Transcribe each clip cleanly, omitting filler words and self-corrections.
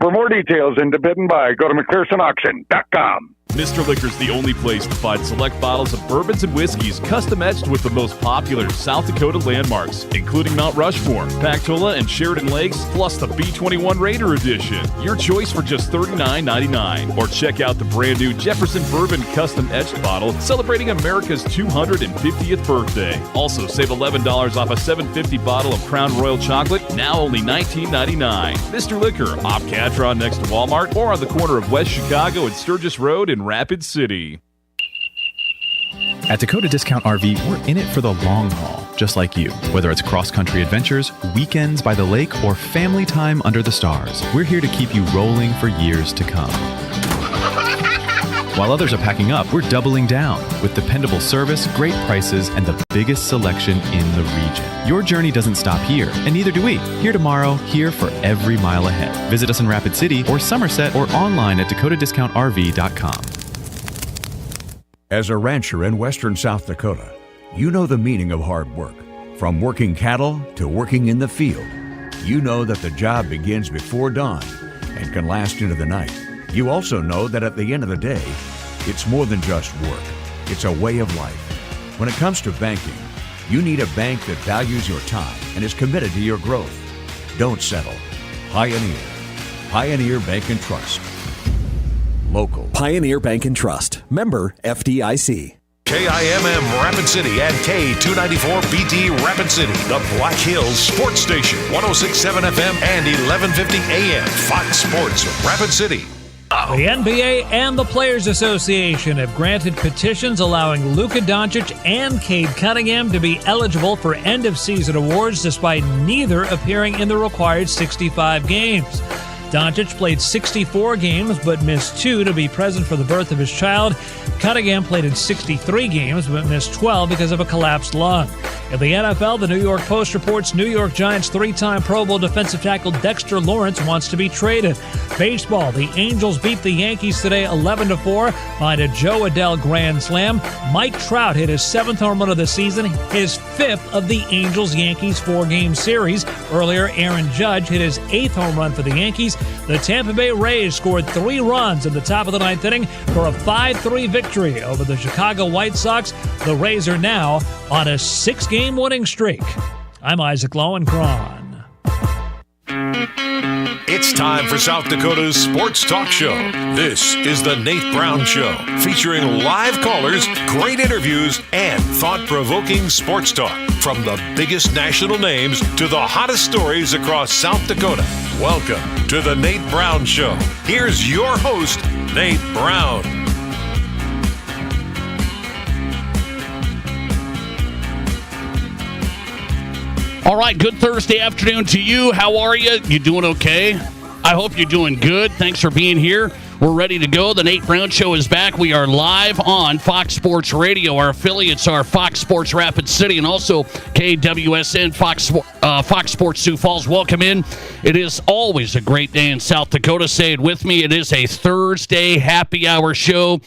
For more details and to bid and buy, go to McPhersonAuction.com. Mr. Liquor's the only place to find select bottles of bourbons and whiskeys custom etched with the most popular South Dakota landmarks, including Mount Rushmore, Pactola, and Sheridan Lakes, plus the B-21 Raider Edition. Your choice for just $39.99. Or check out the brand new Jefferson Bourbon custom etched bottle celebrating America's 250th birthday. Also, save $11 off a $7.50 bottle of Crown Royal Chocolate, now only $19.99. Mr. Liquor, off Catron next to Walmart, or on the corner of West Chicago and Sturgis Road in Rapid City. At Dakota Discount RV, we're in it for the long haul, just like you. Whether it's cross-country adventures, weekends by the lake, or family time under the stars, we're here to keep you rolling for years to come. While others are packing up, we're doubling down with dependable service, great prices, and the biggest selection in the region. Your journey doesn't stop here, and neither do we. Here tomorrow, here for every mile ahead. Visit us in Rapid City or Somerset or online at DakotaDiscountRV.com. As a rancher in western South Dakota, you know the meaning of hard work. From working cattle to working in the field, you know that the job begins before dawn and can last into the night. You also know that at the end of the day, it's more than just work. It's a way of life. When it comes to banking, you need a bank that values your time and is committed to your growth. Don't settle. Pioneer. Pioneer Bank and Trust. Local. Pioneer Bank and Trust. Member FDIC. KIMM Rapid City and K294BT Rapid City, the Black Hills Sports Station, 106.7 FM and 1150 AM. Fox Sports Rapid City. The NBA and the Players Association have granted petitions allowing Luka Doncic and Cade Cunningham to be eligible for end-of-season awards despite neither appearing in the required 65 games. Doncic played 64 games but missed 2 to be present for the birth of his child. Cunningham played in 63 games but missed 12 because of a collapsed lung. In the NFL, the New York Post reports New York Giants 3-time Pro Bowl defensive tackle Dexter Lawrence wants to be traded. Baseball, the Angels beat the Yankees today 11-4 behind a Joe Adell grand slam. Mike Trout hit his 7th home run of the season, his 5th of the Angels-Yankees 4-game series. Earlier, Aaron Judge hit his 8th home run for the Yankees. The Tampa Bay Rays scored 3 runs in the top of the 9th inning for a 5-3 victory over the Chicago White Sox. The Rays are now on a 6-game winning streak. I'm Isaac Lowenkron. It's time for South Dakota's Sports Talk Show. This is the Nate Brown Show, featuring live callers, great interviews, and thought-provoking sports talk. From the biggest national names to the hottest stories across South Dakota. Welcome to the Nate Brown Show. Here's your host, Nate Brown. All right, good Thursday afternoon to you. How are you? You doing okay? I hope you're doing good. Thanks for being here. We're ready to go. The Nate Brown Show is back. We are live on Fox Sports Radio. Our affiliates are Fox Sports Rapid City and also KWSN Fox Sports Sioux Falls. Welcome in. It is always a great day in South Dakota. Say it with me. It is a Thursday happy hour show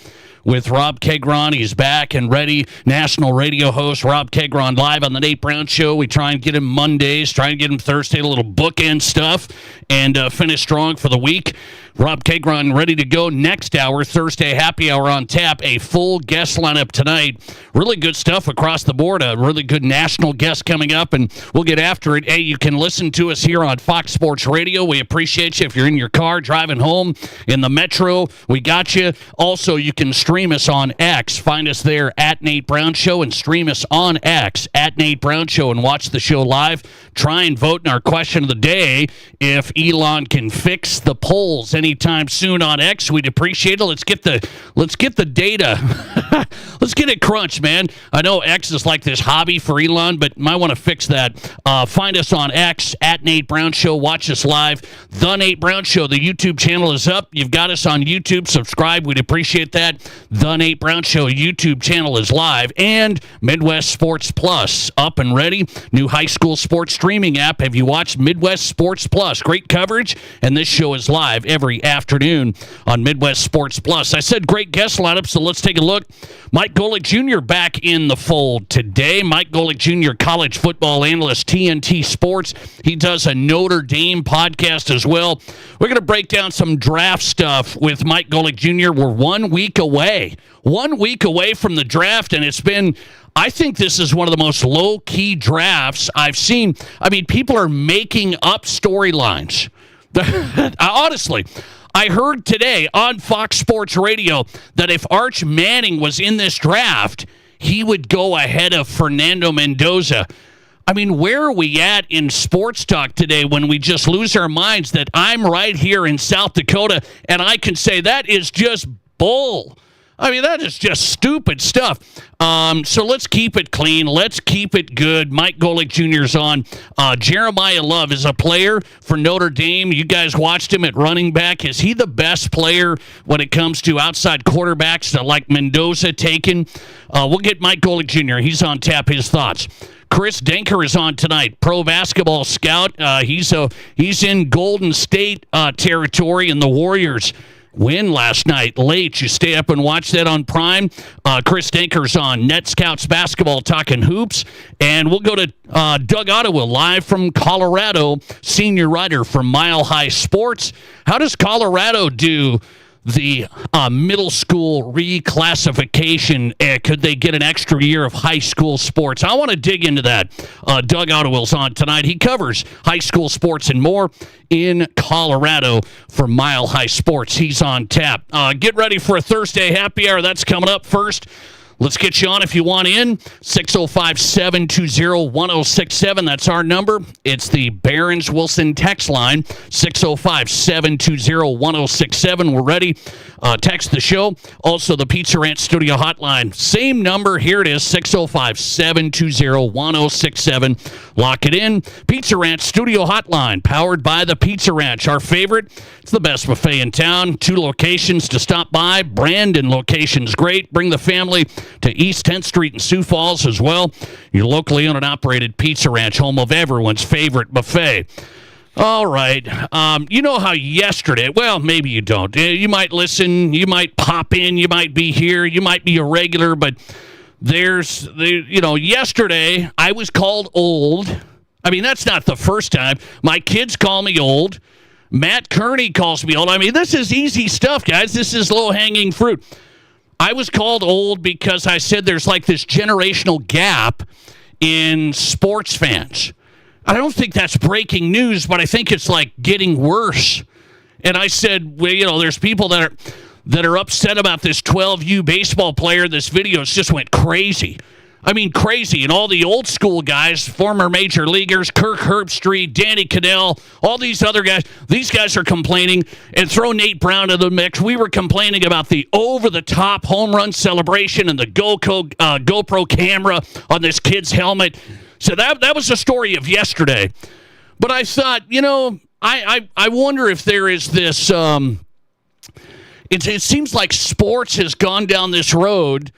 with Rob Kegron. He's back and ready. National radio host Rob Kegron live on the Nate Brown Show. We try and get him Mondays, try and get him Thursday, a little bookend stuff, and finish strong for the week. Rob Kegron ready to go next hour, Thursday happy hour on tap. A full guest lineup tonight. Really good stuff across the board. A really good national guest coming up, and we'll get after it. Hey, you can listen to us here on Fox Sports Radio. We appreciate you. If you're in your car, driving home, in the metro, we got you. Also, you can stream us on X. Find us there at Nate Brown Show and stream us on X at Nate Brown Show and watch the show live. Try and vote in our question of the day if Elon can fix the polls anytime soon on X. We'd appreciate it. Let's get the data. Let's get it crunched, man. I know X is like this hobby for Elon, but might want to fix that. Find us on X at Nate Brown Show. Watch us live. The Nate Brown Show. The YouTube channel is up. You've got us on YouTube. Subscribe. We'd appreciate that. The Nate Brown Show YouTube channel is live. And Midwest Sports Plus up and ready. New high school sports streaming app. Have you watched Midwest Sports Plus? Great coverage. And this show is live every afternoon on Midwest Sports Plus. I said great guest lineup, so let's take a look Mike Golick Jr. back in the fold today. Mike Golick Jr., college football analyst, TNT Sports. He does a Notre Dame podcast as well. We're going to break down some draft stuff with Mike Golick Jr. We're 1 week away. 1 week away from the draft, and it's been, I think this is one of the most low-key drafts I've seen. I mean, people are making up storylines. Honestly, I heard today on Fox Sports Radio that if Arch Manning was in this draft, he would go ahead of Fernando Mendoza. I mean, where are we at in sports talk today when we just lose our minds that I'm right here in South Dakota and I can say that is just bull? I mean, that is just stupid stuff. So let's keep it clean. Let's keep it good. Mike Golick Jr.'s on. Jeremiah Love is a player for Notre Dame. You guys watched him at running back. Is he the best player when it comes to outside quarterbacks like Mendoza taken? We'll get Mike Golick Jr. He's on tap. His thoughts. Chris Denker is on tonight, pro basketball scout. He's in Golden State territory, and the Warriors win last night late. You stay up and watch that on Prime. Chris Denker's on Net Scouts Basketball talking hoops. And we'll go to Doug Ottawa live from Colorado, senior writer for Mile High Sports. How does Colorado do the middle school reclassification? Could they get an extra year of high school sports? I want to dig into that. Doug Ottawill's on tonight. He covers high school sports and more in Colorado for Mile High Sports. He's on tap. Get ready for a Thursday happy hour. That's coming up first. Let's get you on if you want in. 605-720-1067. That's our number. It's the Barron's Wilson text line. 605-720-1067. We're ready. Text the show. Also, the Pizza Ranch Studio hotline. Same number. Here it is, 605-720-1067. Lock it in. Pizza Ranch Studio hotline, powered by the Pizza Ranch. Our favorite. It's the best buffet in town. 2 locations to stop by. Brandon location's great. Bring the family to East 10th Street in Sioux Falls as well. Your locally owned and operated Pizza Ranch, home of everyone's favorite buffet. All right. You know how yesterday, well, maybe you don't. You might listen, you might pop in, you might be here, you might be a regular, but yesterday I was called old. I mean, that's not the first time. My kids call me old. Matt Kearney calls me old. I mean, this is easy stuff, guys. This is low-hanging fruit. I was called old because I said there's like this generational gap in sports fans. I don't think that's breaking news, but I think it's like getting worse. And I said, well, there's people that are upset about this 12U baseball player. This video just went crazy. I mean, crazy. And all the old school guys, former major leaguers, Kirk Herbstreit, Danny Cannell, all these other guys, these guys are complaining. And throw Nate Brown into the mix. We were complaining about the over-the-top home run celebration and the GoPro camera on this kid's helmet. So that was the story of yesterday. But I thought, I wonder if there is this, it seems like sports has gone down this road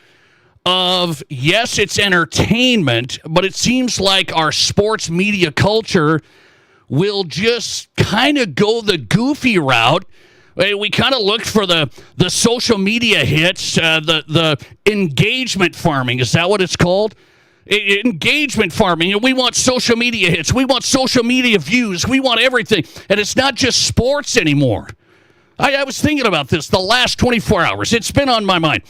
of, yes, it's entertainment, but it seems like our sports media culture will just kind of go the goofy route. We kind of looked for the social media hits, the engagement farming. Is that what it's called? Engagement farming. We want social media hits. We want social media views. We want everything. And it's not just sports anymore. I was thinking about this the last 24 hours. It's been on my mind.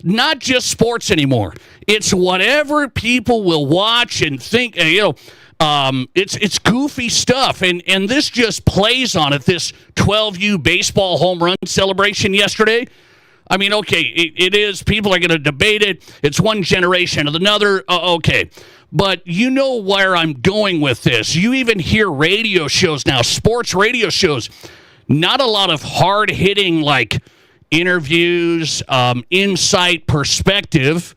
Not just sports anymore. It's whatever people will watch and think, it's goofy stuff. And this just plays on it, this 12U baseball home run celebration yesterday. I mean, okay, it is. People are going to debate it. It's one generation of another. Okay. But you know where I'm going with this. You even hear radio shows now, sports radio shows. Not a lot of hard-hitting, like, interviews, insight, perspective.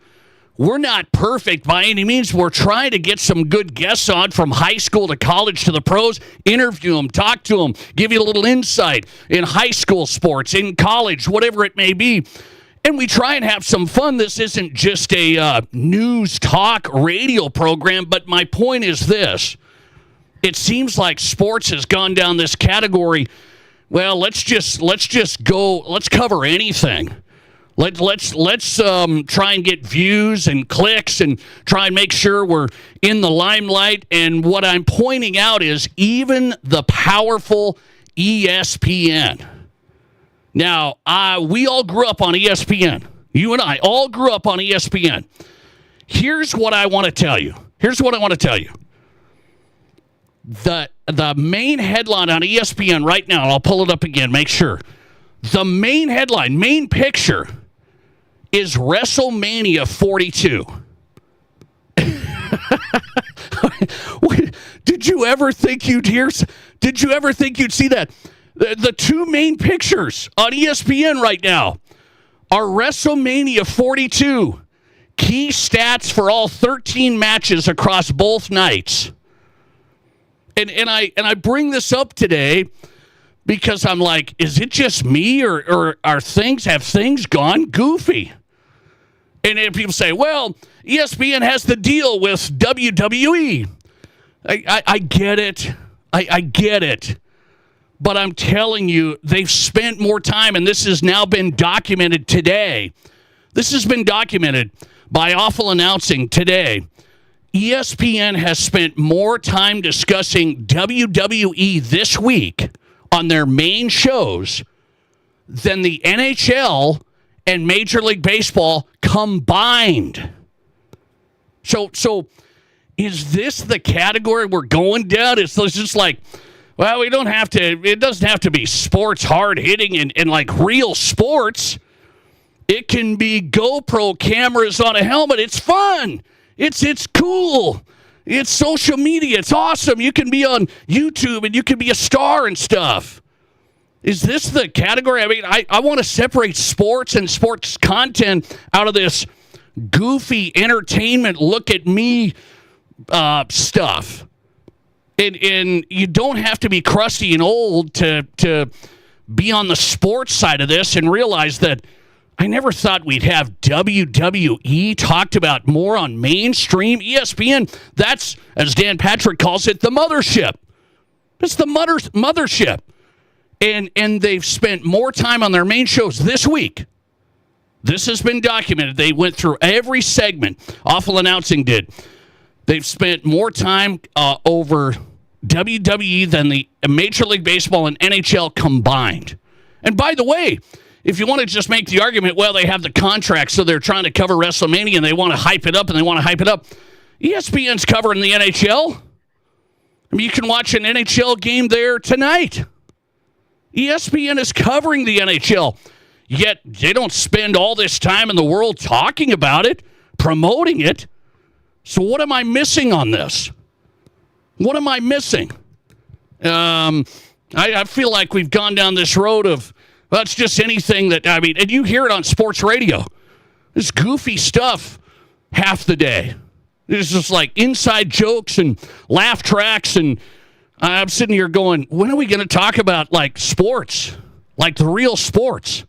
We're not perfect by any means. We're trying to get some good guests on from high school to college to the pros, interview them, talk to them, give you a little insight in high school sports, in college, whatever it may be. And we try and have some fun. This isn't just a news talk radio program, but my point is this. It seems like sports has gone down this category. Well, let's cover anything. Let's try and get views and clicks and try and make sure we're in the limelight. And what I'm pointing out is even the powerful ESPN. Now, we all grew up on ESPN. You and I all grew up on ESPN. Here's what I want to tell you. The main headline on ESPN right now, and I'll pull it up again, make sure. The main headline, main picture, is WrestleMania 42. Did you ever think you'd see that? The two main pictures on ESPN right now are WrestleMania 42. Key stats for all 13 matches across both nights. And I bring this up today because I'm like, is it just me or have things gone goofy? And then people say, well, ESPN has the deal with WWE. I get it. I get it. But I'm telling you, they've spent more time, and this has now been documented today. This has been documented by Awful Announcing today. ESPN has spent more time discussing WWE this week on their main shows than the NHL and Major League Baseball combined. So is this the category we're going down? It's just like, well, it doesn't have to be sports hard hitting and like real sports. It can be GoPro cameras on a helmet. It's fun. It's cool. It's social media. It's awesome. You can be on YouTube and you can be a star and stuff. Is this the category? I mean, I want to separate sports and sports content out of this goofy entertainment, look at me stuff. And you don't have to be crusty and old to be on the sports side of this and realize that I never thought we'd have WWE talked about more on mainstream ESPN. That's, as Dan Patrick calls it, the mothership. It's the mothership. And they've spent more time on their main shows this week. This has been documented. They went through every segment. Awful Announcing did. They've spent more time over WWE than the Major League Baseball and NHL combined. And by the way, if you want to just make the argument, well, they have the contract, so they're trying to cover WrestleMania and they want to hype it up ESPN's covering the NHL. I mean, you can watch an NHL game there tonight. ESPN is covering the NHL, yet they don't spend all this time in the world talking about it, promoting it. So what am I missing on this? What am I missing? I feel like we've gone down this road of, well, it's just anything that, I mean, and you hear it on sports radio. This goofy stuff half the day. It's just like inside jokes and laugh tracks, and I'm sitting here going, when are we going to talk about, like, sports? Like the real sports?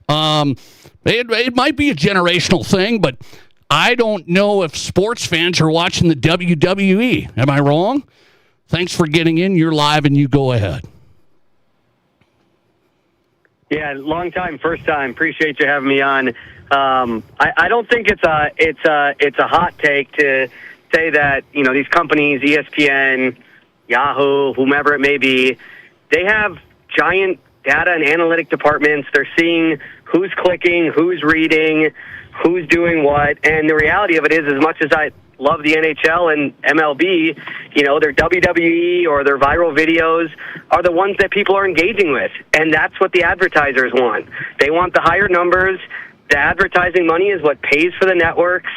It might be a generational thing, but I don't know if sports fans are watching the WWE. Am I wrong? Thanks for getting in. You're live, and you go ahead. Yeah, long time, first time. Appreciate you having me on. I don't think it's a hot take to say that, you know, these companies, ESPN, Yahoo, whomever it may be, they have giant data and analytic departments. They're seeing who's clicking, who's reading, who's doing what. And the reality of it is, as much as I love the NHL and MLB, you know, their WWE or their viral videos are the ones that people are engaging with. And that's what the advertisers want. They want the higher numbers. The advertising money is what pays for the networks,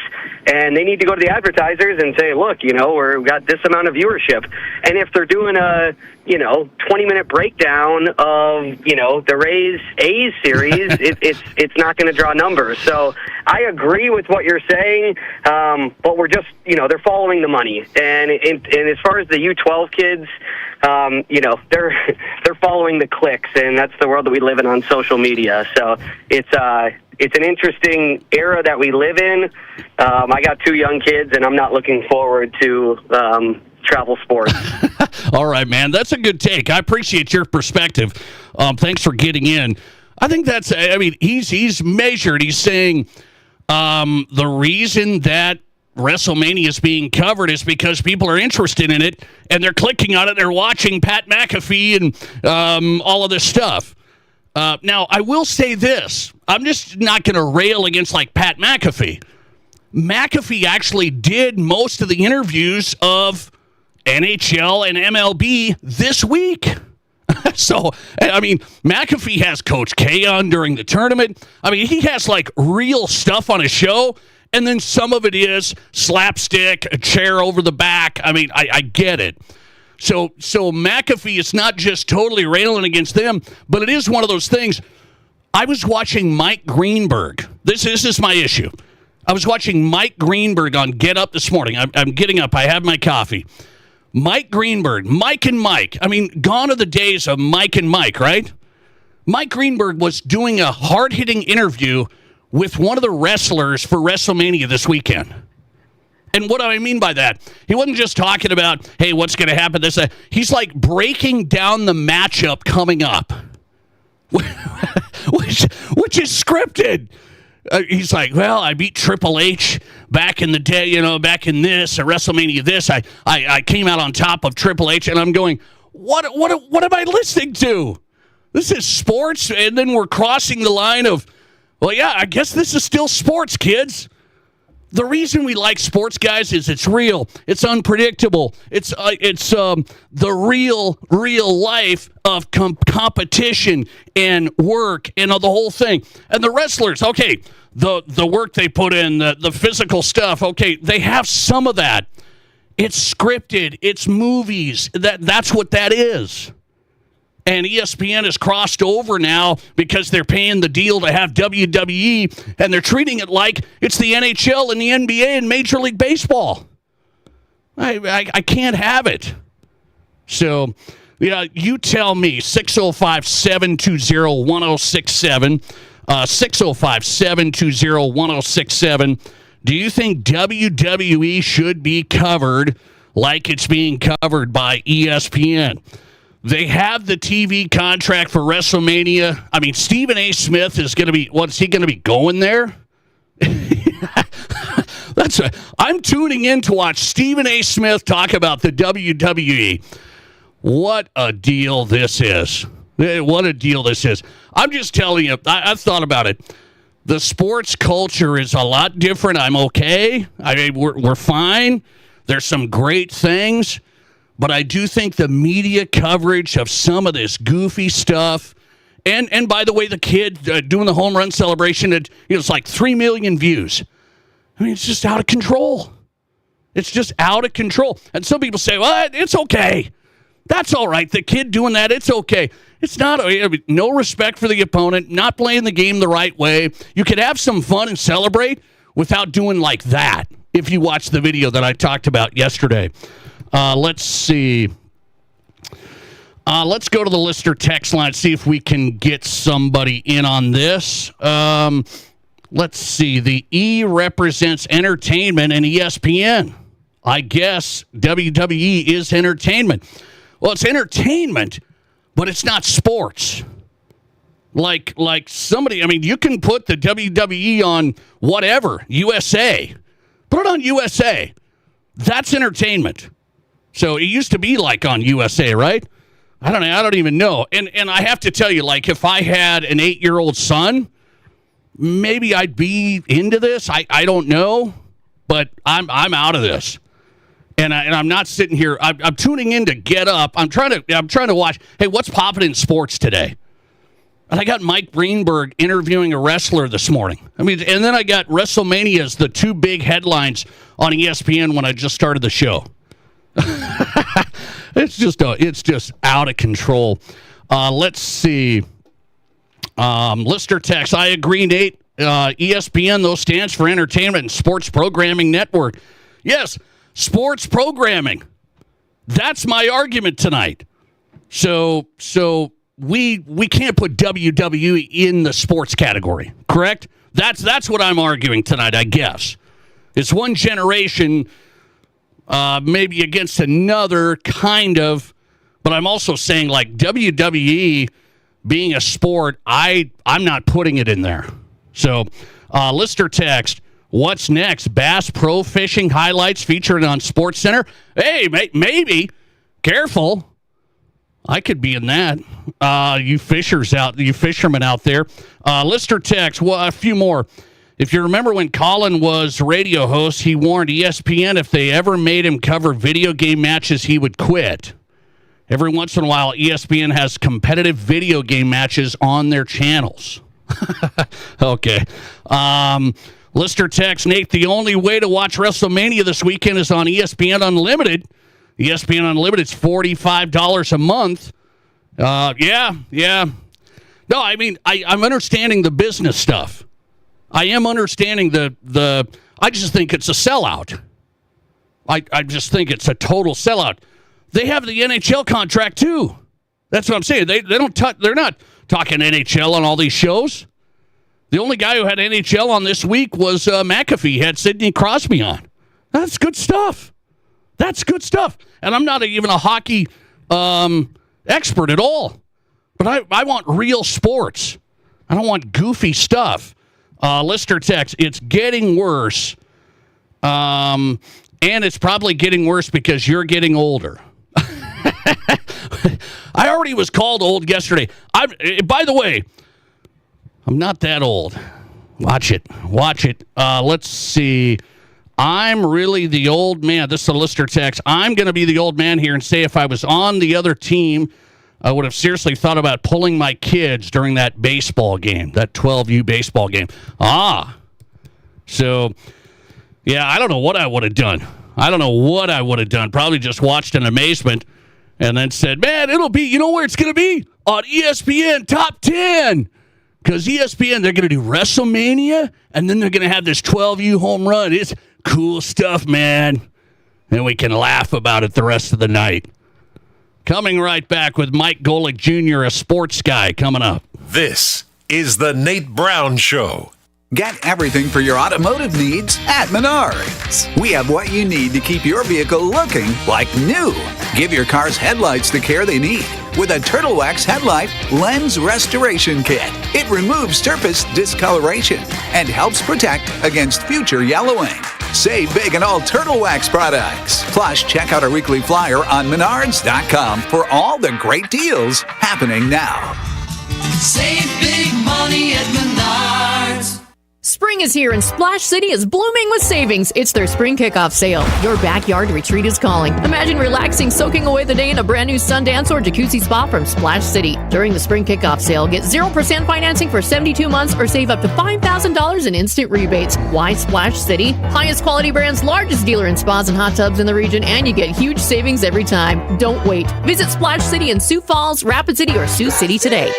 and they need to go to the advertisers and say, look, you know, we've got this amount of viewership. And if they're doing a, 20-minute breakdown of, the Rays A's series, it's not going to draw numbers. So I agree with what you're saying, but we're just, they're following the money. And as far as the U12 kids, they're following the clicks, and that's the world that we live in on social media. So it's an interesting era that we live in. I got 2 young kids, and I'm not looking forward to travel sports. All right, man. That's a good take. I appreciate your perspective. Thanks for getting in. I think that's. I mean, he's measured. He's saying the reason that WrestleMania is being covered is because people are interested in it and they're clicking on it. They're watching Pat McAfee and all of this stuff. Now, I will say this. I'm just not going to rail against like Pat McAfee. McAfee actually did most of the interviews of NHL and MLB this week. So, I mean, McAfee has Coach K on during the tournament. I mean, he has like real stuff on his show. And then some of it is slapstick, a chair over the back. I mean, I get it. So McAfee is not just totally railing against them, but it is one of those things. I was watching Mike Greenberg. This is my issue. I was watching Mike Greenberg on Get Up this morning. I'm getting up. I have my coffee. Mike Greenberg, Mike and Mike. I mean, gone are the days of Mike and Mike, right? Mike Greenberg was doing a hard-hitting interview with one of the wrestlers for WrestleMania this weekend. And what do I mean by that? He wasn't just talking about, hey, what's going to happen this. He's like breaking down the matchup coming up, which is scripted. He's like, well, I beat Triple H back in the day, back in this, at WrestleMania this. I came out on top of Triple H, and I'm going, what am I listening to? This is sports, and then we're crossing the line of, well, yeah, I guess this is still sports, kids. The reason we like sports, guys, is it's real. It's unpredictable. It's the real life of competition and work and the whole thing. And the wrestlers, okay, the work they put in, the physical stuff, okay, they have some of that. It's scripted. It's movies. That's what that is. And ESPN has crossed over now because they're paying the deal to have WWE, and they're treating it like it's the NHL and the NBA and Major League Baseball. I can't have it. So, you tell me, 605-720-1067, 605-720-1067, do you think WWE should be covered like it's being covered by ESPN? They have the TV contract for WrestleMania. I mean, Stephen A. Smith is going to be, what's he going to be going there? I'm tuning in to watch Stephen A. Smith talk about the WWE. What a deal this is. What a deal this is. I'm just telling you, I've thought about it. The sports culture is a lot different. I'm okay. I mean, we're fine. There's some great things. But I do think the media coverage of some of this goofy stuff, and by the way, the kid doing the home run celebration, it's like 3 million views. I mean, it's just out of control. It's just out of control. And some people say, well, it's okay. That's all right. The kid doing that, it's okay. It's not. No respect for the opponent, not playing the game the right way. You could have some fun and celebrate without doing like that, if you watch the video that I talked about yesterday. Let's see. Let's go to the listener text line, see if we can get somebody in on this. Let's see. The E represents entertainment and ESPN. I guess WWE is entertainment. Well, it's entertainment, but it's not sports. Like somebody, I mean, you can put the WWE on whatever, USA. Put it on USA. That's entertainment. So it used to be like on USA, right? I don't even know. And I have to tell you, like, if I had an 8-year-old son, maybe I'd be into this. I don't know, but I'm out of this. And I'm not sitting here. I'm tuning in to Get Up. I'm trying to watch. Hey, what's popping in sports today? And I got Mike Greenberg interviewing a wrestler this morning. I mean, and then I got WrestleMania as the two big headlines on ESPN when I just started the show. It's just out of control. Let's see. Lister text. I agree, Nate. ESPN, though, stands for Entertainment and Sports Programming Network. Yes, sports programming. That's my argument tonight. So we can't put WWE in the sports category, correct? That's what I'm arguing tonight, I guess. It's one generation maybe against another, kind of, but I'm also saying, like, WWE being a sport, I'm not putting it in there. So, listener text, what's next? Bass Pro Fishing highlights featured on SportsCenter? Hey, maybe. Careful. I could be in that. You fishermen out there. Listener text, a few more. If you remember when Colin was radio host, he warned ESPN if they ever made him cover video game matches, he would quit. Every once in a while, ESPN has competitive video game matches on their channels. Okay. Listener text, Nate, the only way to watch WrestleMania this weekend is on ESPN Unlimited. ESPN Unlimited's $45 a month. Yeah. No, I mean, I'm understanding the business stuff. I am understanding I just think it's a sellout. I just think it's a total sellout. They have the NHL contract too. That's what I'm saying. They're not talking NHL on all these shows. The only guy who had NHL on this week was McAfee. He had Sidney Crosby on. That's good stuff. And I'm not even a hockey expert at all. But I want real sports. I don't want goofy stuff. Listener text, it's getting worse. And it's probably getting worse because you're getting older. I already was called old yesterday. By the way, I'm not that old. Watch it. Let's see. I'm really the old man. This is a listener text. I'm going to be the old man here and say if I was on the other team, I would have seriously thought about pulling my kids during that baseball game, that 12U baseball game. So, yeah, I don't know what I would have done. Probably just watched in amazement and then said, man, it'll be, you know where it's going to be? On ESPN Top 10. Because ESPN, they're going to do WrestleMania, and then they're going to have this 12U home run. It's cool stuff, man. And we can laugh about it the rest of the night. Coming right back with Mike Golick Jr., a sports guy, coming up. This is the Nate Brown Show. Get everything for your automotive needs at Menards. We have what you need to keep your vehicle looking like new. Give your car's headlights the care they need with a Turtle Wax Headlight Lens Restoration Kit. It removes surface discoloration and helps protect against future yellowing. Save big on all Turtle Wax products. Plus, check out our weekly flyer on Menards.com for all the great deals happening now. Save big money at Menards. Spring is here and Splash City is blooming with savings. It's their spring kickoff sale. Your backyard retreat is calling. Imagine relaxing, soaking away the day in a brand new Sundance or jacuzzi spa from Splash City. During the spring kickoff sale, get 0% financing for 72 months or save up to $5,000 in instant rebates. Why Splash City? Highest quality brands, largest dealer in spas and hot tubs in the region, and you get huge savings every time. Don't wait. Visit Splash City in Sioux Falls, Rapid City, or Sioux City today.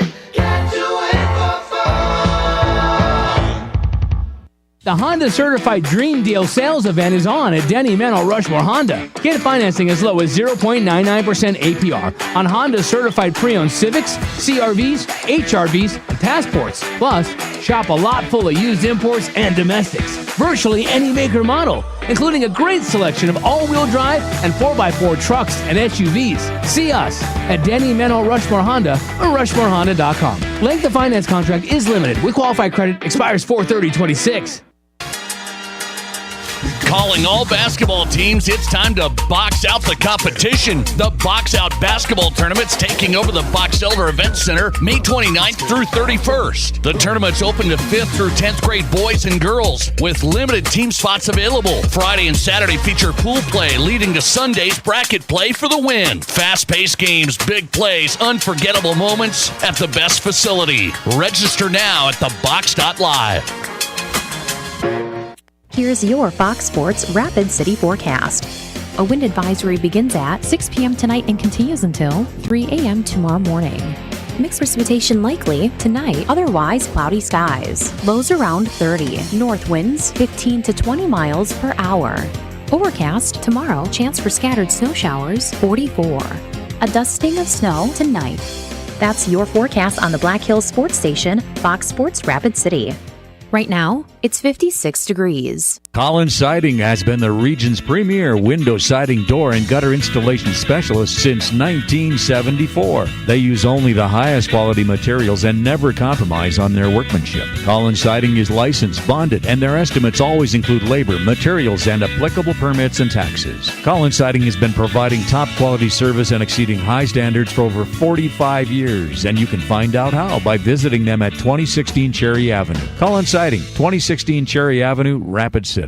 The Honda Certified Dream Deal sales event is on at Denny Mennel Rushmore Honda. Get financing as low as 0.99% APR on Honda Certified Pre-Owned Civics, CRVs, HRVs, and Passports. Plus, shop a lot full of used imports and domestics. Virtually any make or model, including a great selection of all-wheel drive and 4x4 trucks and SUVs. See us at Denny Mennel Rushmore Honda or RushmoreHonda.com. Length of finance contract is limited. With qualified credit, expires 4/30/26. Calling all basketball teams, it's time to box out the competition. The Box Out Basketball Tournament's taking over the Box Elder Event Center May 29th through 31st. The tournament's open to 5th through 10th grade boys and girls with limited team spots available. Friday and Saturday feature pool play, leading to Sunday's bracket play for the win. Fast-paced games, big plays, unforgettable moments at the best facility. Register now at thebox.live. Here's your Fox Sports Rapid City forecast. A wind advisory begins at 6 p.m. tonight and continues until 3 a.m. tomorrow morning. Mixed precipitation likely tonight, otherwise cloudy skies. Lows around 30. North winds 15 to 20 miles per hour. Overcast tomorrow, chance for scattered snow showers 44. A dusting of snow tonight. That's your forecast on the Black Hills Sports Station, Fox Sports Rapid City. Right now, it's 56 degrees. Collins Siding has been the region's premier window siding, door, and gutter installation specialist since 1974. They use only the highest quality materials and never compromise on their workmanship. Collins Siding is licensed, bonded, and their estimates always include labor, materials, and applicable permits and taxes. Collins Siding has been providing top quality service and exceeding high standards for over 45 years, and you can find out how by visiting them at 2016 Cherry Avenue. Collins Siding, 2016 Cherry Avenue, Rapid City.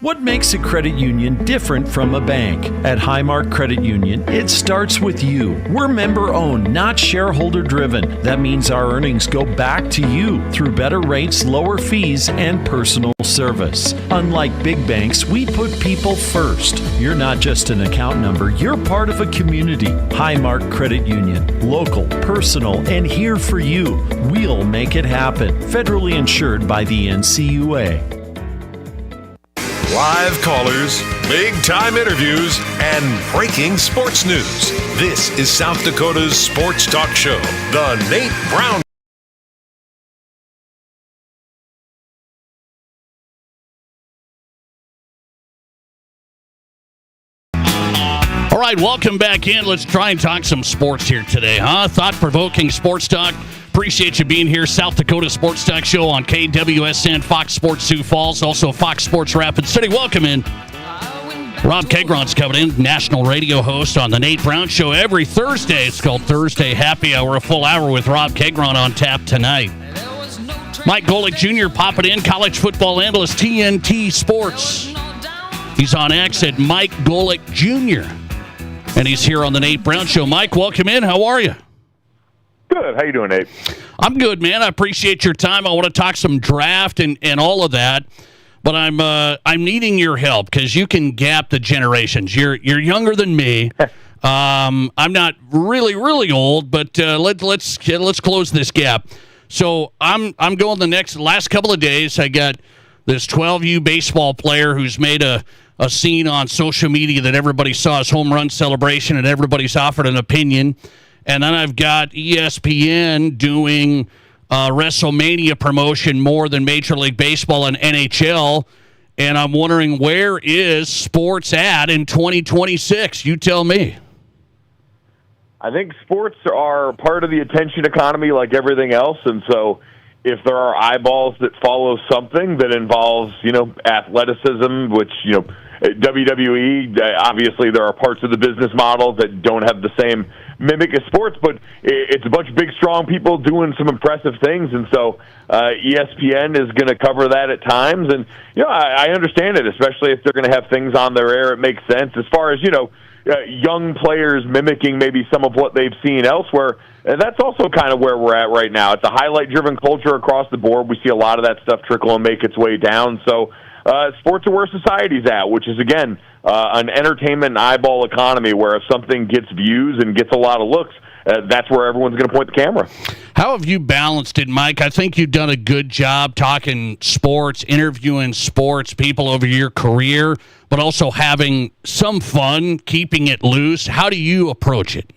What makes a credit union different from a bank? At Highmark Credit Union, it starts with you. We're member-owned, not shareholder-driven. That means our earnings go back to you through better rates, lower fees, and personal service. Unlike big banks, we put people first. You're not just an account number, you're part of a community. Highmark Credit Union. Local, personal, and here for you. We'll make it happen. Federally insured by the NCUA. Live callers, big-time interviews, and breaking sports news. This is South Dakota's sports talk show, The Nate Brown. All right, welcome back in. Let's try and talk some sports here today, huh? Thought-provoking sports talk. Appreciate you being here. South Dakota Sports Talk Show on KWSN, Fox Sports Sioux Falls, also Fox Sports Rapid City. Welcome in. Rob Kegron's coming in, national radio host on the Nate Brown Show every Thursday. It's called Thursday Happy Hour, a full hour with Rob Kegron on tap tonight. Mike Golick Jr. popping in, college football analyst, TNT Sports. He's on X at Mike Golick Jr., and he's here on the Nate Brown Show. Mike, welcome in. How are you? Good. How you doing, Nate? I'm good, man. I appreciate your time. I want to talk some draft and all of that, but I'm needing your help because you can gap the generations. You're younger than me. I'm not really old, but let's close this gap. So I'm going the last couple of days. I got this 12U baseball player who's made a scene on social media that everybody saw his home run celebration and everybody's offered an opinion. And then I've got ESPN doing WrestleMania promotion more than Major League Baseball and NHL. And I'm wondering, where is sports at in 2026? You tell me. I think sports are part of the attention economy like everything else. And so if there are eyeballs that follow something that involves, athleticism, which, WWE, obviously there are parts of the business model that don't have the same mimic as sports, but it's a bunch of big, strong people doing some impressive things, and so ESPN is going to cover that at times, and I understand it, especially if they're going to have things on their air. It makes sense as far as young players mimicking maybe some of what they've seen elsewhere. And that's also kind of where we're at right now. It's a highlight-driven culture across the board. We see a lot of that stuff trickle and make its way down. So sports are where society's at, which is, again, an entertainment and eyeball economy where if something gets views and gets a lot of looks, that's where everyone's going to point the camera. How have you balanced it, Mike? I think you've done a good job talking sports, interviewing sports people over your career, but also having some fun, keeping it loose. How do you approach it?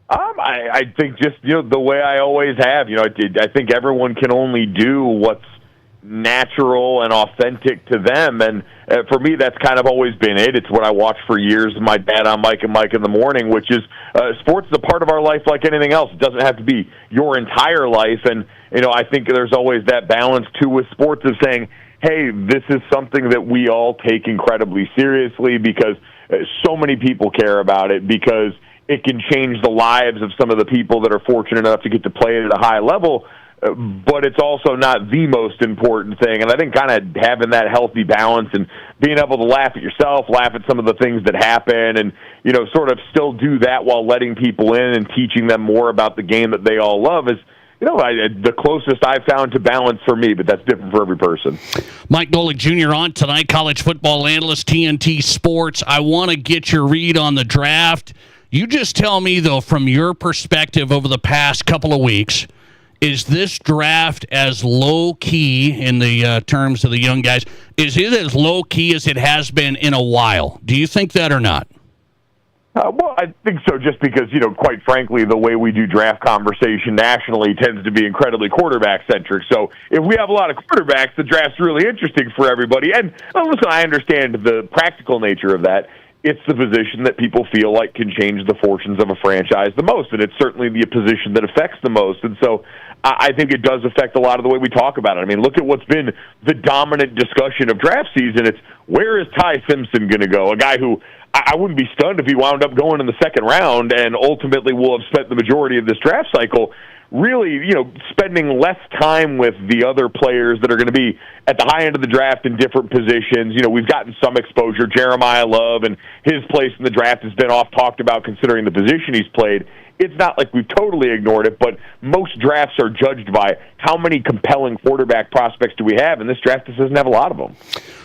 I think just the way I always have. I think everyone can only do what's natural and authentic to them, and for me that's kind of always been it. It's what I watched for years, my dad on Mike and Mike in the Morning, which is sports is a part of our life like anything else. It doesn't have to be your entire life, and I think there's always that balance too with sports of saying, hey, this is something that we all take incredibly seriously because so many people care about it, because it can change the lives of some of the people that are fortunate enough to get to play it at a high level. But it's also not the most important thing. And I think kind of having that healthy balance and being able to laugh at yourself, laugh at some of the things that happen, and, sort of still do that while letting people in and teaching them more about the game that they all love is, the closest I've found to balance for me, but that's different for every person. Mike Golick Jr. on tonight, college football analyst, TNT Sports. I want to get your read on the draft. You just tell me, though, from your perspective over the past couple of weeks, is this draft as low-key in the terms of the young guys? Is it as low-key as it has been in a while? Do you think that or not? Well, I think so, just because, quite frankly, the way we do draft conversation nationally tends to be incredibly quarterback-centric. So if we have a lot of quarterbacks, the draft's really interesting for everybody. And listen, I understand the practical nature of that. It's the position that people feel like can change the fortunes of a franchise the most, and it's certainly the position that affects the most. And so I think it does affect a lot of the way we talk about it. I mean, look at what's been the dominant discussion of draft season. It's, where is Ty Simpson going to go? A guy who I wouldn't be stunned if he wound up going in the second round and ultimately will have spent the majority of this draft cycle really, spending less time with the other players that are going to be at the high end of the draft in different positions. We've gotten some exposure. Jeremiah Love and his place in the draft has been oft talked about considering the position he's played. It's not like we've totally ignored it, but most drafts are judged by how many compelling quarterback prospects do we have, and this draft just doesn't have a lot of them.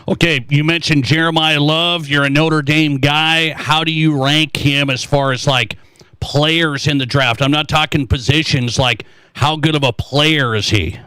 Okay, you mentioned Jeremiah Love. You're a Notre Dame guy. How do you rank him as far as, players in the draft? I'm not talking positions. How good of a player is he?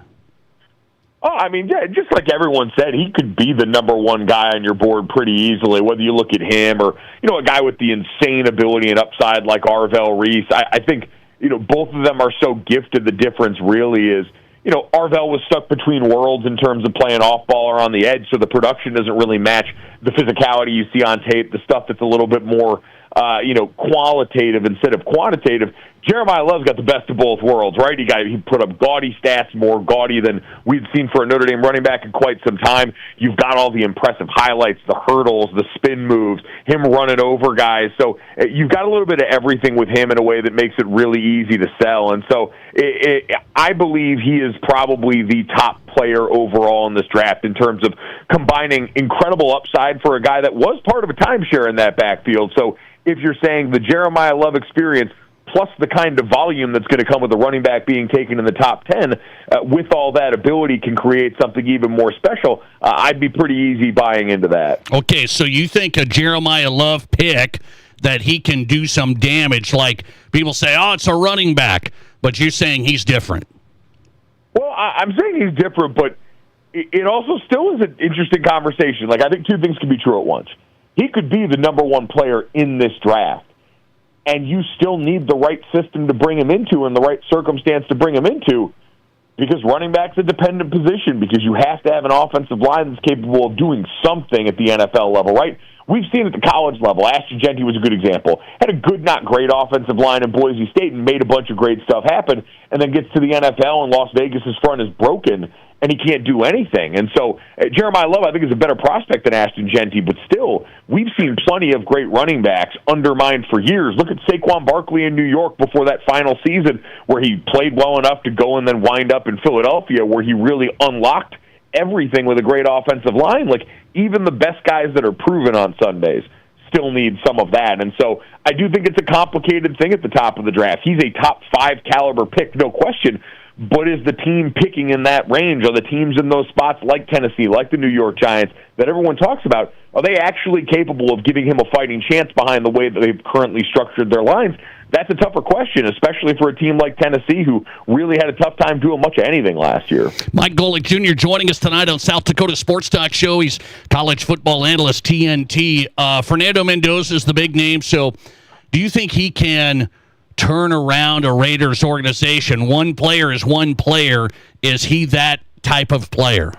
Oh, I mean, yeah, just like everyone said, he could be the number one guy on your board pretty easily, whether you look at him or, a guy with the insane ability and upside like Arvell Reese. I think, both of them are so gifted. The difference really is, Arvell was stuck between worlds in terms of playing off-ball or on the edge, so the production doesn't really match the physicality you see on tape, the stuff that's a little bit more qualitative instead of quantitative. Jeremiah Love's got the best of both worlds, right? He put up gaudy stats, more gaudy than we'd seen for a Notre Dame running back in quite some time. You've got all the impressive highlights, the hurdles, the spin moves, him running over guys. So you've got a little bit of everything with him in a way that makes it really easy to sell. And so I believe he is probably the top player overall in this draft in terms of combining incredible upside for a guy that was part of a timeshare in that backfield. So if you're saying the Jeremiah Love experience plus the kind of volume that's going to come with a running back being taken in the top 10, with all that ability can create something even more special, I'd be pretty easy buying into that. Okay, so you think a Jeremiah Love pick that he can do some damage, like people say, oh, it's a running back, but you're saying he's different. Well, I'm saying he's different, but it also still is an interesting conversation. I think two things can be true at once. He could be the number one player in this draft, and you still need the right system to bring him into and the right circumstance to bring him into, because running back's a dependent position, because you have to have an offensive line that's capable of doing something at the NFL level, right? We've seen at the college level. Ashton Jeanty was a good example. Had a good, not great offensive line in Boise State and made a bunch of great stuff happen, and then gets to the NFL and Las Vegas' front is broken, and he can't do anything. And so Jeremiah Love, I think, is a better prospect than Ashton Jeanty, but still, we've seen plenty of great running backs undermined for years. Look at Saquon Barkley in New York before that final season where he played well enough to go and then wind up in Philadelphia, where he really unlocked everything with a great offensive line. Even the best guys that are proven on Sundays still need some of that. And so I do think it's a complicated thing at the top of the draft. He's a top 5 caliber pick, no question. But is the team picking in that range? Are the teams in those spots like Tennessee, like the New York Giants, that everyone talks about, are they actually capable of giving him a fighting chance behind the way that they've currently structured their lines? That's a tougher question, especially for a team like Tennessee, who really had a tough time doing much of anything last year. Mike Golic Jr. joining us tonight on South Dakota Sports Talk Show. He's college football analyst, TNT. Fernando Mendoza is the big name, so do you think he can turn around a Raiders organization? One player is one player. Is he that type of player?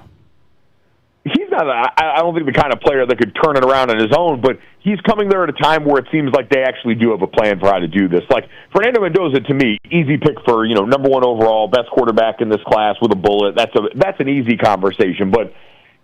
He's not. I don't think the kind of player that could turn it around on his own, but he's coming there at a time where it seems like they actually do have a plan for how to do this. Fernando Mendoza, to me, easy pick for number one overall, best quarterback in this class with a bullet. That's an easy conversation. But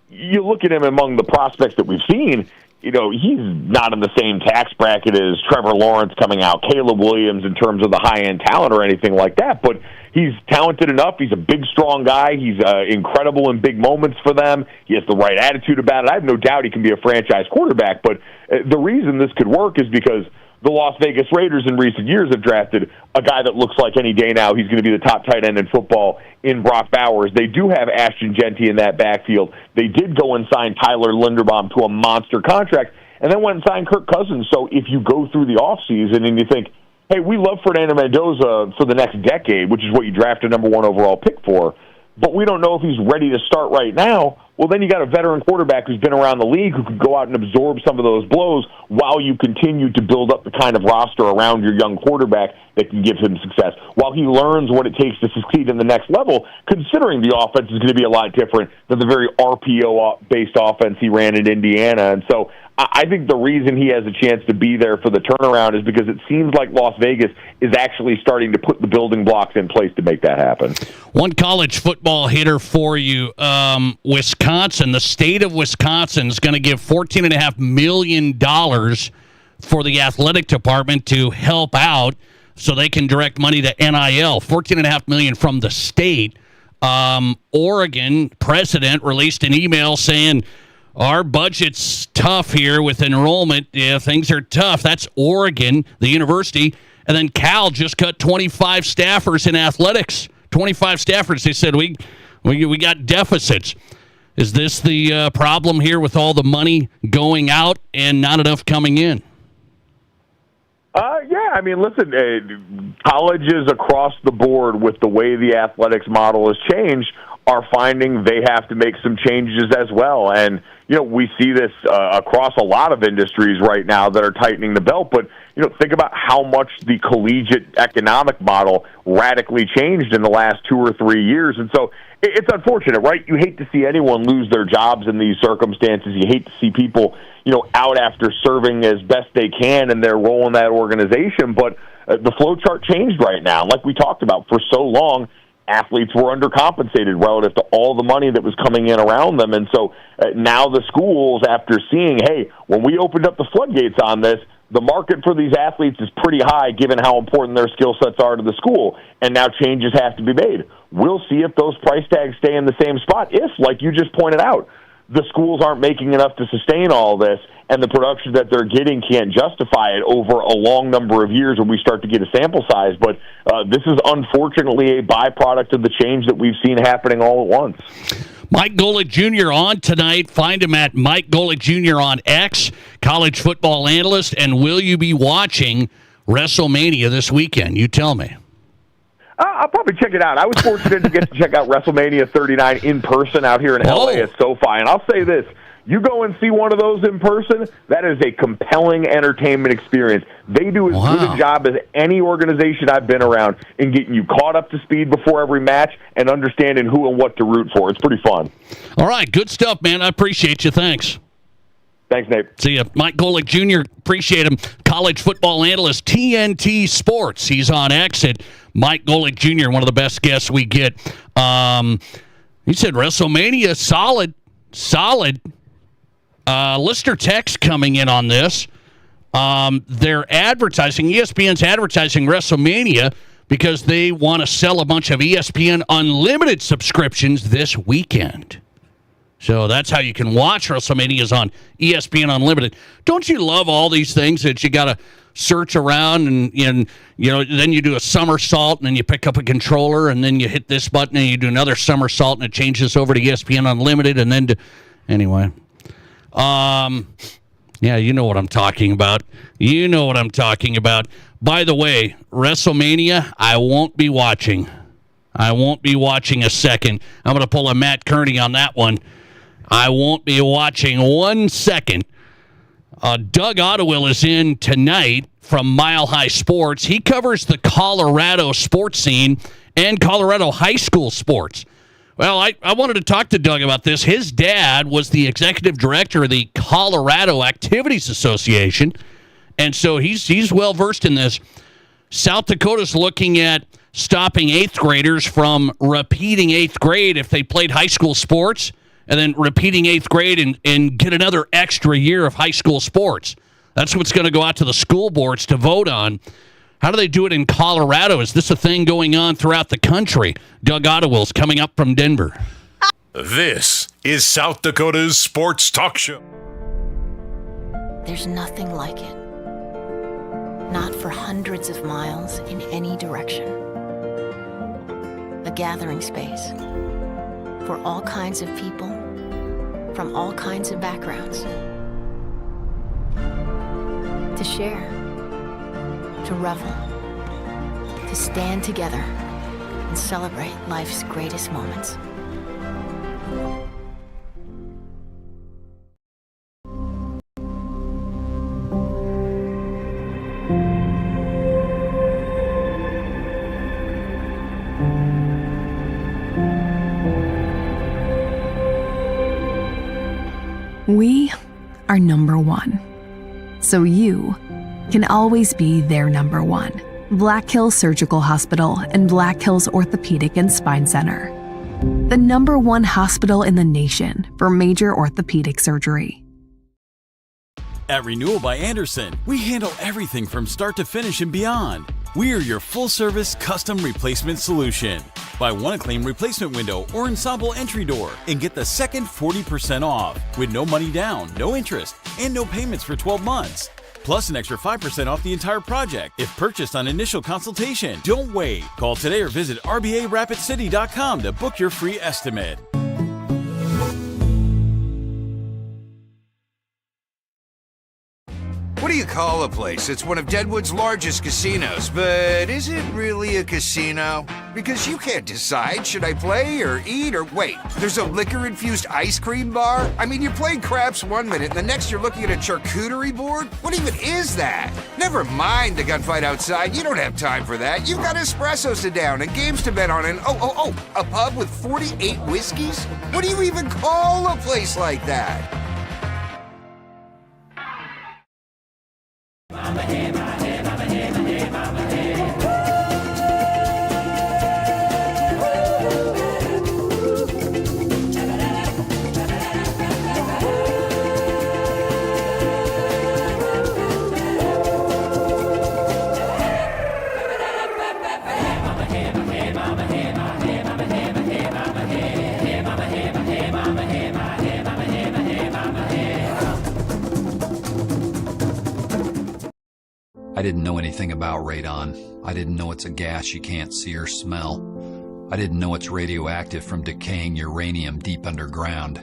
you look at him among the prospects that we've seen, he's not in the same tax bracket as Trevor Lawrence coming out, Caleb Williams in terms of the high-end talent or anything like that, but he's talented enough. He's a big, strong guy. He's incredible in big moments for them. He has the right attitude about it. I have no doubt he can be a franchise quarterback, but the reason this could work is because the Las Vegas Raiders in recent years have drafted a guy that looks like any day now he's going to be the top tight end in football in Brock Bowers. They do have Ashton Jeanty in that backfield. They did go and sign Tyler Linderbaum to a monster contract and then went and signed Kirk Cousins. So if you go through the offseason and you think, hey, we love Fernando Mendoza for the next decade, which is what you draft a number one overall pick for, but we don't know if he's ready to start right now, well, then you got a veteran quarterback who's been around the league who can go out and absorb some of those blows while you continue to build up the kind of roster around your young quarterback that can give him success, while he learns what it takes to succeed in the next level, considering the offense is going to be a lot different than the very RPO-based offense he ran in Indiana. And so I think the reason he has a chance to be there for the turnaround is because it seems like Las Vegas is actually starting to put the building blocks in place to make that happen. One college football hitter for you, Wisconsin. The state of Wisconsin is going to give $14.5 million for the athletic department to help out so they can direct money to NIL. $14.5 million from the state. Oregon president released an email saying, our budget's tough here with enrollment. Yeah, things are tough. That's Oregon, the university. And then Cal just cut 25 staffers in athletics. 25 staffers. They said, we got deficits. Is this the problem here with all the money going out and not enough coming in? Yeah, I mean, listen, colleges across the board with the way the athletics model has changed are finding they have to make some changes as well. And, you know, we see this across a lot of industries right now that are tightening the belt. But, you know, think about how much the collegiate economic model radically changed in the last 2 or 3 years. And so it's unfortunate, right? You hate to see anyone lose their jobs in these circumstances. You hate to see people, you know, out after serving as best they can in their role in that organization. But the flow chart changed right now. Like we talked about, for so long, athletes were undercompensated relative to all the money that was coming in around them. And so now the schools, after seeing, hey, when we opened up the floodgates on this, the market for these athletes is pretty high given how important their skill sets are to the school, and now changes have to be made. We'll see if those price tags stay in the same spot. If, like you just pointed out, the schools aren't making enough to sustain all this, and the production that they're getting can't justify it over a long number of years when we start to get a sample size. But this is unfortunately a byproduct of the change that we've seen happening all at once. Mike Golic Jr. on tonight. Find him at Mike Golic Jr. on X, college football analyst. And will you be watching WrestleMania this weekend? You tell me. I'll probably check it out. I was fortunate to get to check out WrestleMania 39 in person out here in LA at SoFi. And I'll say this. You go and see one of those in person, that is a compelling entertainment experience. They do as good a job as any organization I've been around in getting you caught up to speed before every match and understanding who and what to root for. It's pretty fun. All right, good stuff, man. I appreciate you. Thanks. Thanks, Nate. See you. Mike Golic Jr., appreciate him. College football analyst, TNT Sports. He's on X at Mike Golic Jr., one of the best guests we get. He said WrestleMania, solid. Listener text coming in on this. They're advertising, ESPN's advertising WrestleMania because they want to sell a bunch of ESPN Unlimited subscriptions this weekend. So that's how you can watch WrestleMania is on ESPN Unlimited. Don't you love all these things that you got to search around and you know, then you do a somersault and then you pick up a controller and then you hit this button and you do another somersault and it changes over to ESPN Unlimited and then anyway. Yeah, you know what I'm talking about. By the way, WrestleMania, I won't be watching a second. I'm going to pull a Matt Kearney on that one. I won't be watching 1 second. Doug Ottewill is in tonight from Mile High Sports. He covers the Colorado sports scene and Colorado high school sports. Well, I wanted to talk to Doug about this. His dad was the executive director of the Colorado Activities Association, and so he's well-versed in this. South Dakota's looking at stopping 8th graders from repeating 8th grade if they played high school sports, and then repeating 8th grade and get another extra year of high school sports. That's what's going to go out to the school boards to vote on. How do they do it in Colorado? Is this a thing going on throughout the country? Doug Ottewill's coming up from Denver. This is South Dakota's Sports Talk Show. There's nothing like it. Not for hundreds of miles in any direction. A gathering space for all kinds of people from all kinds of backgrounds. To share. To revel, to stand together and celebrate life's greatest moments. We are number one. So you can always be their number one. Black Hills Surgical Hospital and Black Hills Orthopedic and Spine Center. The number one hospital in the nation for major orthopedic surgery. At Renewal by Andersen, we handle everything from start to finish and beyond. We are your full-service custom replacement solution. Buy one Acclaim replacement window or ensemble entry door and get the second 40% off with no money down, no interest, and no payments for 12 months. Plus an extra 5% off the entire project if purchased on initial consultation. Don't wait. Call today or visit RBARapidCity.com to book your free estimate. What do you call a place? It's one of Deadwood's largest casinos, but is it really a casino? Because you can't decide, should I play or eat or wait? There's a liquor-infused ice cream bar? I mean, you're playing craps one minute, and the next you're looking at a charcuterie board? What even is that? Never mind the gunfight outside, you don't have time for that. You've got espressos to down and games to bet on and a pub with 48 whiskeys? What do you even call a place like that? I didn't know anything about radon. I didn't know it's a gas you can't see or smell. I didn't know it's radioactive from decaying uranium deep underground.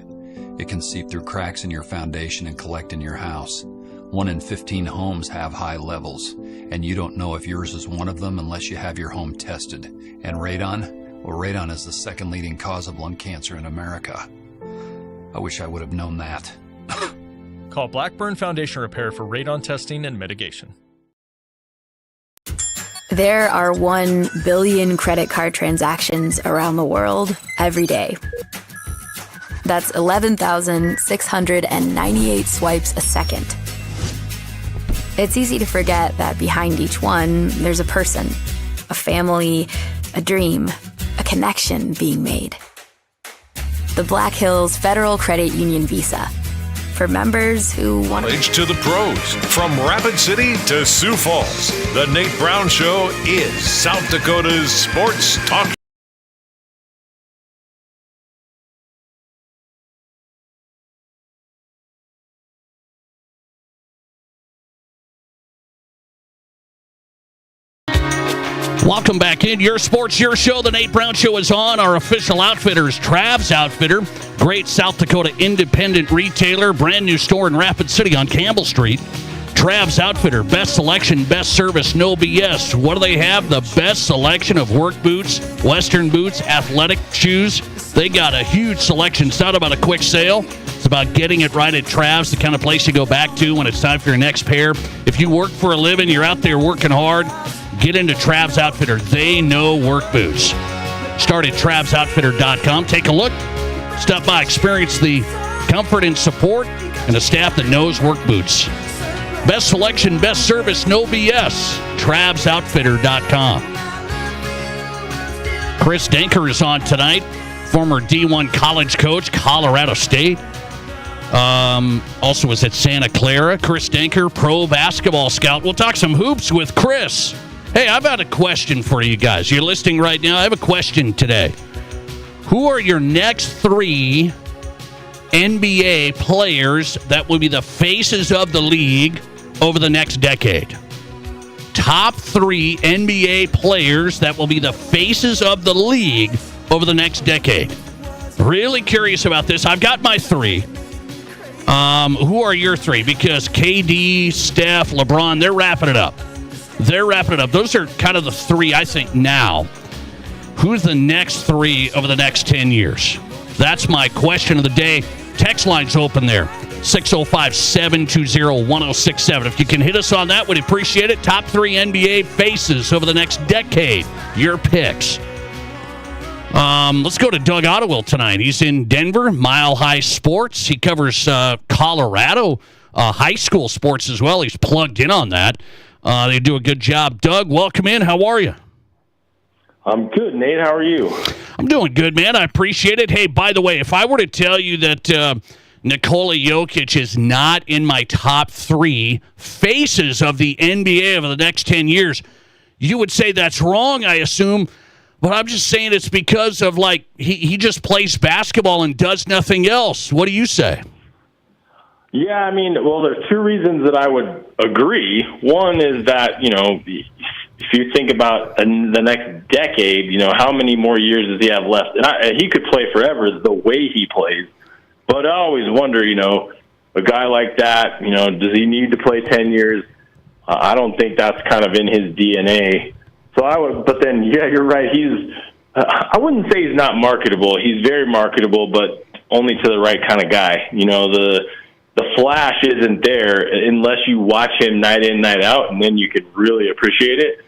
It can seep through cracks in your foundation and collect in your house. 1 in 15 homes have high levels, and you don't know if yours is one of them unless you have your home tested. And radon? Well, radon is the second leading cause of lung cancer in America. I wish I would have known that. Call Blackburn Foundation Repair for radon testing and mitigation. There are 1 billion credit card transactions around the world every day. That's 11,698 swipes a second. It's easy to forget that behind each one, there's a person, a family, a dream, a connection being made. The Black Hills Federal Credit Union Visa. For members who want to the pros. From Rapid City to Sioux Falls, the Nate Brown Show is South Dakota's sports talk. Welcome back in. Your sports, your show. The Nate Brown Show is on. Our official outfitter is Trav's Outfitter. Great South Dakota independent retailer. Brand new store in Rapid City on Campbell Street. Trav's Outfitter. Best selection, best service, no BS. What do they have? The best selection of work boots, Western boots, athletic shoes. They got a huge selection. It's not about a quick sale. It's about getting it right at Trav's, the kind of place you go back to when it's time for your next pair. If you work for a living, you're out there working hard, get into Trav's Outfitter. They know work boots. Start at Trav'sOutfitter.com. Take a look. Stop by. Experience the comfort and support and a staff that knows work boots. Best selection, best service, no BS. Trav'sOutfitter.com. Chris Denker is on tonight. Former D1 college coach, Colorado State. Also was at Santa Clara. Chris Denker, pro basketball scout. We'll talk some hoops with Chris. Hey, I've got a question for you guys. You're listening right now. I have a question today. Who are your next 3 NBA players that will be the faces of the league over the next decade? Top 3 NBA players that will be the faces of the league over the next decade. Really curious about this. I've got my 3. Who are your 3? Because KD, Steph, LeBron, they're wrapping it up. Those are kind of the 3, I think, now. Who's the next 3 over the next 10 years? That's my question of the day. Text line's open there. 605-720-1067. If you can hit us on that, we'd appreciate it. Top 3 NBA faces over the next decade. Your picks. Let's go to Doug Ottewill tonight. He's in Denver, Mile High Sports. He covers Colorado high school sports as well. He's plugged in on that. They do a good job. Doug, welcome in. How are you? I'm good, Nate. How are you? I'm doing good, man. I appreciate it. Hey, by the way, if I were to tell you that Nikola Jokic is not in my top 3 faces of the NBA over the next 10 years, you would say that's wrong, I assume. But I'm just saying it's because of, like, he just plays basketball and does nothing else. What do you say? Yeah, I mean, well, there's 2 reasons that I would agree. One is that, you know, if you think about the next decade, you know, how many more years does he have left? And he could play forever the way he plays. But I always wonder, you know, a guy like that, you know, does he need to play 10 years? I don't think that's kind of in his DNA. So but then, yeah, you're right. I wouldn't say he's not marketable. He's very marketable, but only to the right kind of guy. You know, the flash isn't there unless you watch him night in, night out, and then you could really appreciate it.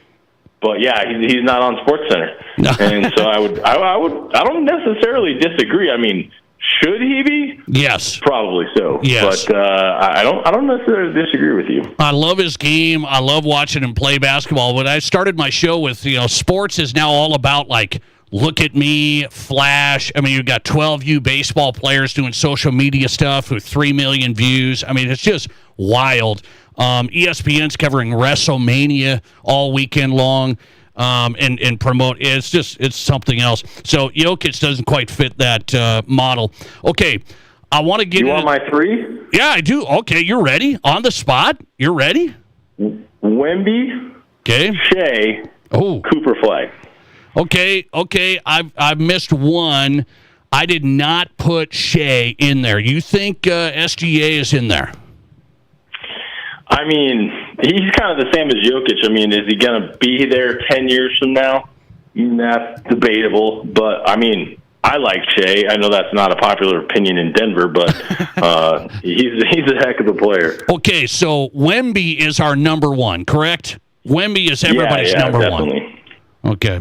But yeah, he's not on SportsCenter, and so I don't necessarily disagree. I mean, should he be? Yes, probably so. Yes, but I don't necessarily disagree with you. I love his game. I love watching him play basketball. But I started my show with, you know, sports is now all about, like, look at me, flash. I mean, you've got 12U baseball players doing social media stuff with 3 million views. I mean, it's just wild. ESPN's covering WrestleMania all weekend long and promote. It's something else. So Jokic doesn't quite fit that model. Okay, I want to get. You want my 3? Yeah, I do. Okay, you're ready on the spot. You're ready. Wemby. Okay. Shea. Oh. Cooper Flag. Okay. I've missed one. I did not put Shea in there. You think SGA is in there? I mean, he's kind of the same as Jokic. I mean, is he going to be there 10 years from now? That's debatable. But, I mean, I like Shea. I know that's not a popular opinion in Denver, but he's a heck of a player. Okay, so Wemby is our number 1, correct? Wemby is everybody's number definitely. 1. Okay.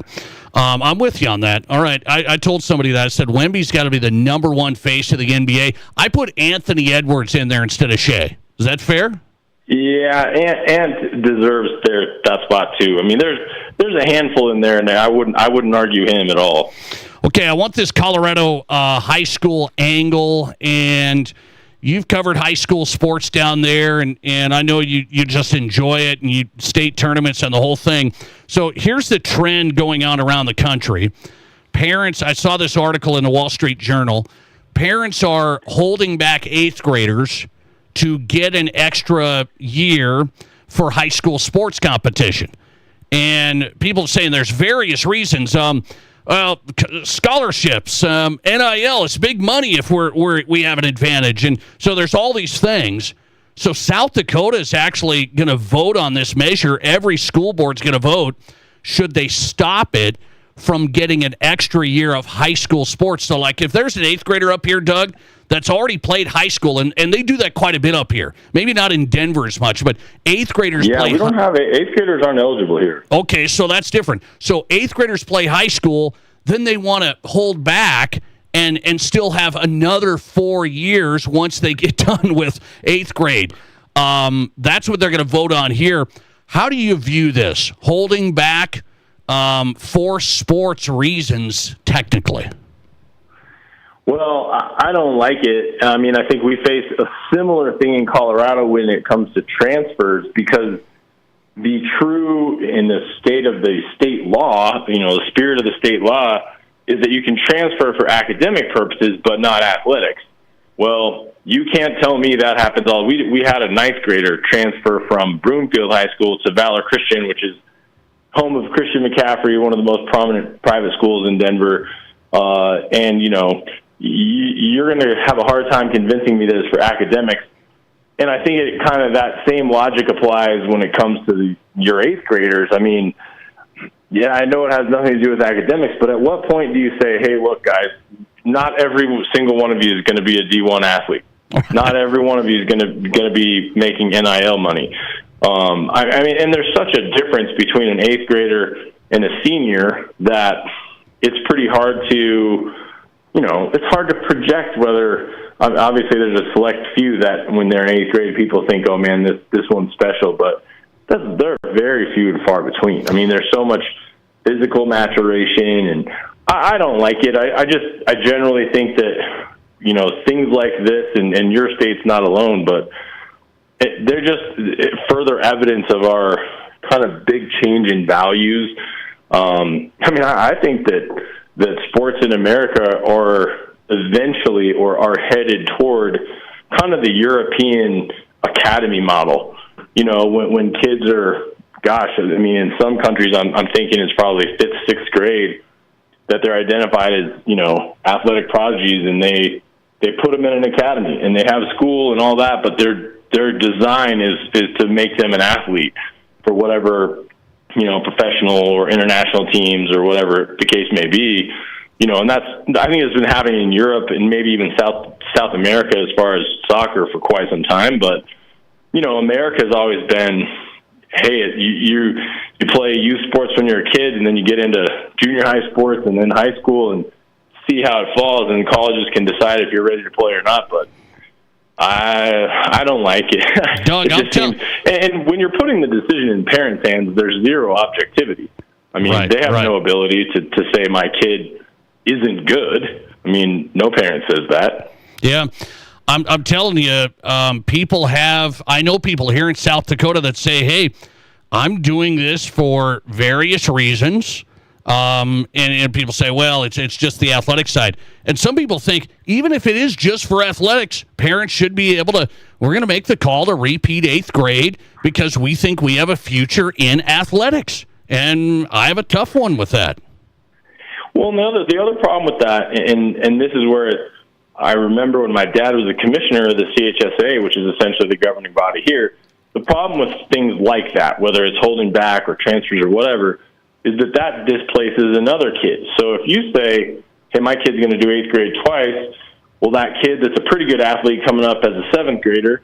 I'm with you on that. All right. I told somebody that. I said Wemby's got to be the number 1 face of the NBA. I put Anthony Edwards in there instead of Shea. Is that fair? Yeah, and deserves that spot too. I mean, there's a handful in there, and I wouldn't argue him at all. Okay, I want this Colorado high school angle, and you've covered high school sports down there, and I know you just enjoy it, and you state tournaments and the whole thing. So here's the trend going on around the country. Parents, I saw this article in the Wall Street Journal. Parents are holding back 8th graders to get an extra year for high school sports competition. And people are saying there's various reasons. Scholarships, NIL, it's big money if we have an advantage. And so there's all these things. So South Dakota is actually going to vote on this measure. Every school board's going to vote. Should they stop it from getting an extra year of high school sports? So, like, if there's an 8th grader up here, Doug, that's already played high school, and they do that quite a bit up here. Maybe not in Denver as much, but 8th graders play. Yeah, we don't have 8th graders aren't eligible here. Okay, so that's different. So 8th graders play high school, then they want to hold back and still have another 4 years once they get done with 8th grade. That's what they're going to vote on here. How do you view this? Holding back for sports reasons, technically. Well, I don't like it. I mean, I think we face a similar thing in Colorado when it comes to transfers, because the state of the state law, you know, the spirit of the state law is that you can transfer for academic purposes, but not athletics. Well, you can't tell me that happens all. We had a 9th grader transfer from Broomfield High School to Valor Christian, which is home of Christian McCaffrey, one of the most prominent private schools in Denver. And, you know, you're going to have a hard time convincing me that it's for academics. And I think it kind of that same logic applies when it comes to your 8th graders. I mean, yeah, I know it has nothing to do with academics, but at what point do you say, hey, look, guys, not every single one of you is going to be a D1 athlete. Not every one of you is going to be making NIL money. I mean, and there's such a difference between an 8th grader and a senior that it's pretty hard to, it's hard to project whether, obviously there's a select few that when they're in 8th grade, people think, oh man, this one's special, but they're very few and far between. I mean, there's so much physical maturation, and I don't like it. I generally think that, things like this, and your state's not alone, but they're just further evidence of our kind of big change in values. I think that sports in America are eventually or are headed toward kind of the European academy model. When kids are, in some countries I'm thinking it's probably 5th, 6th grade that they're identified as, athletic prodigies, and they put them in an academy and they have school and all that, but their design is to make them an athlete for whatever, professional or international teams or whatever the case may be, and I think it's been happening in Europe and maybe even South America as far as soccer for quite some time. But, America's always been, hey, you play youth sports when you're a kid, and then you get into junior high sports and then high school and see how it falls, and colleges can decide if you're ready to play or not. But I don't like it. Doug, and when you're putting the decision in parents' hands, there's zero objectivity. They have no ability to say my kid isn't good. No parent says that. Yeah. I'm telling you, I know people here in South Dakota that say, hey, I'm doing this for various reasons. And people say, well, it's just the athletic side. And some people think, even if it is just for athletics, parents should be able to, we're going to make the call to repeat 8th grade because we think we have a future in athletics. And I have a tough one with that. Well, the other problem with that, and this is where I remember when my dad was the commissioner of the CHSA, which is essentially the governing body here, the problem with things like that, whether it's holding back or transfers or whatever, is that displaces another kid. So if you say, hey, my kid's going to do 8th grade twice, well, that kid that's a pretty good athlete coming up as a 7th grader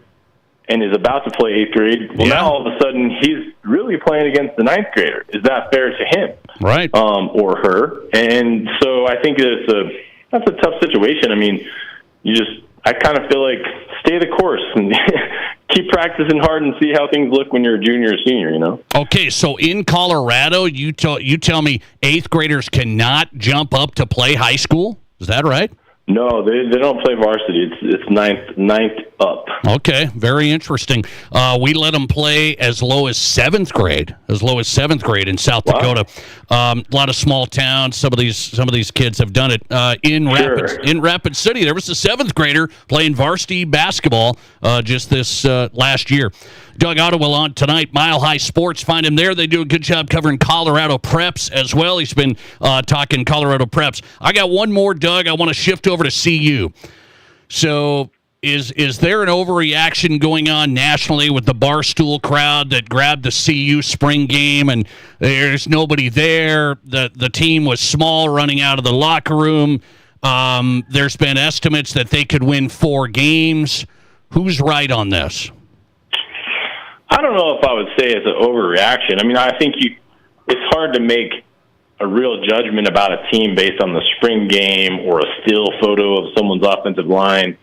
and is about to play 8th grade, well, now all of a sudden he's really playing against the 9th grader. Is that fair to him? Right. Or her? And so I think that's a tough situation. I kind of feel like stay the course and keep practicing hard and see how things look when you're a junior or senior, Okay, so in Colorado, you tell me 8th graders cannot jump up to play high school? Is that right? No, they don't play varsity. It's ninth up. Okay, very interesting. We let them play as low as 7th grade, in South Dakota. A lot of small towns. Some of these kids have done it. In Rapid City, there was a 7th grader playing varsity basketball just this last year. Doug Ottewell on tonight, Mile High Sports. Find him there. They do a good job covering Colorado Preps as well. He's been talking Colorado Preps. I got one more, Doug. I want to shift over to CU. So is there an overreaction going on nationally with the Barstool crowd that grabbed the CU spring game and there's nobody there? The team was small running out of the locker room. There's been estimates that they could win 4 games. Who's right on this? I don't know if I would say it's an overreaction. I think it's hard to make a real judgment about a team based on the spring game or a still photo of someone's offensive line.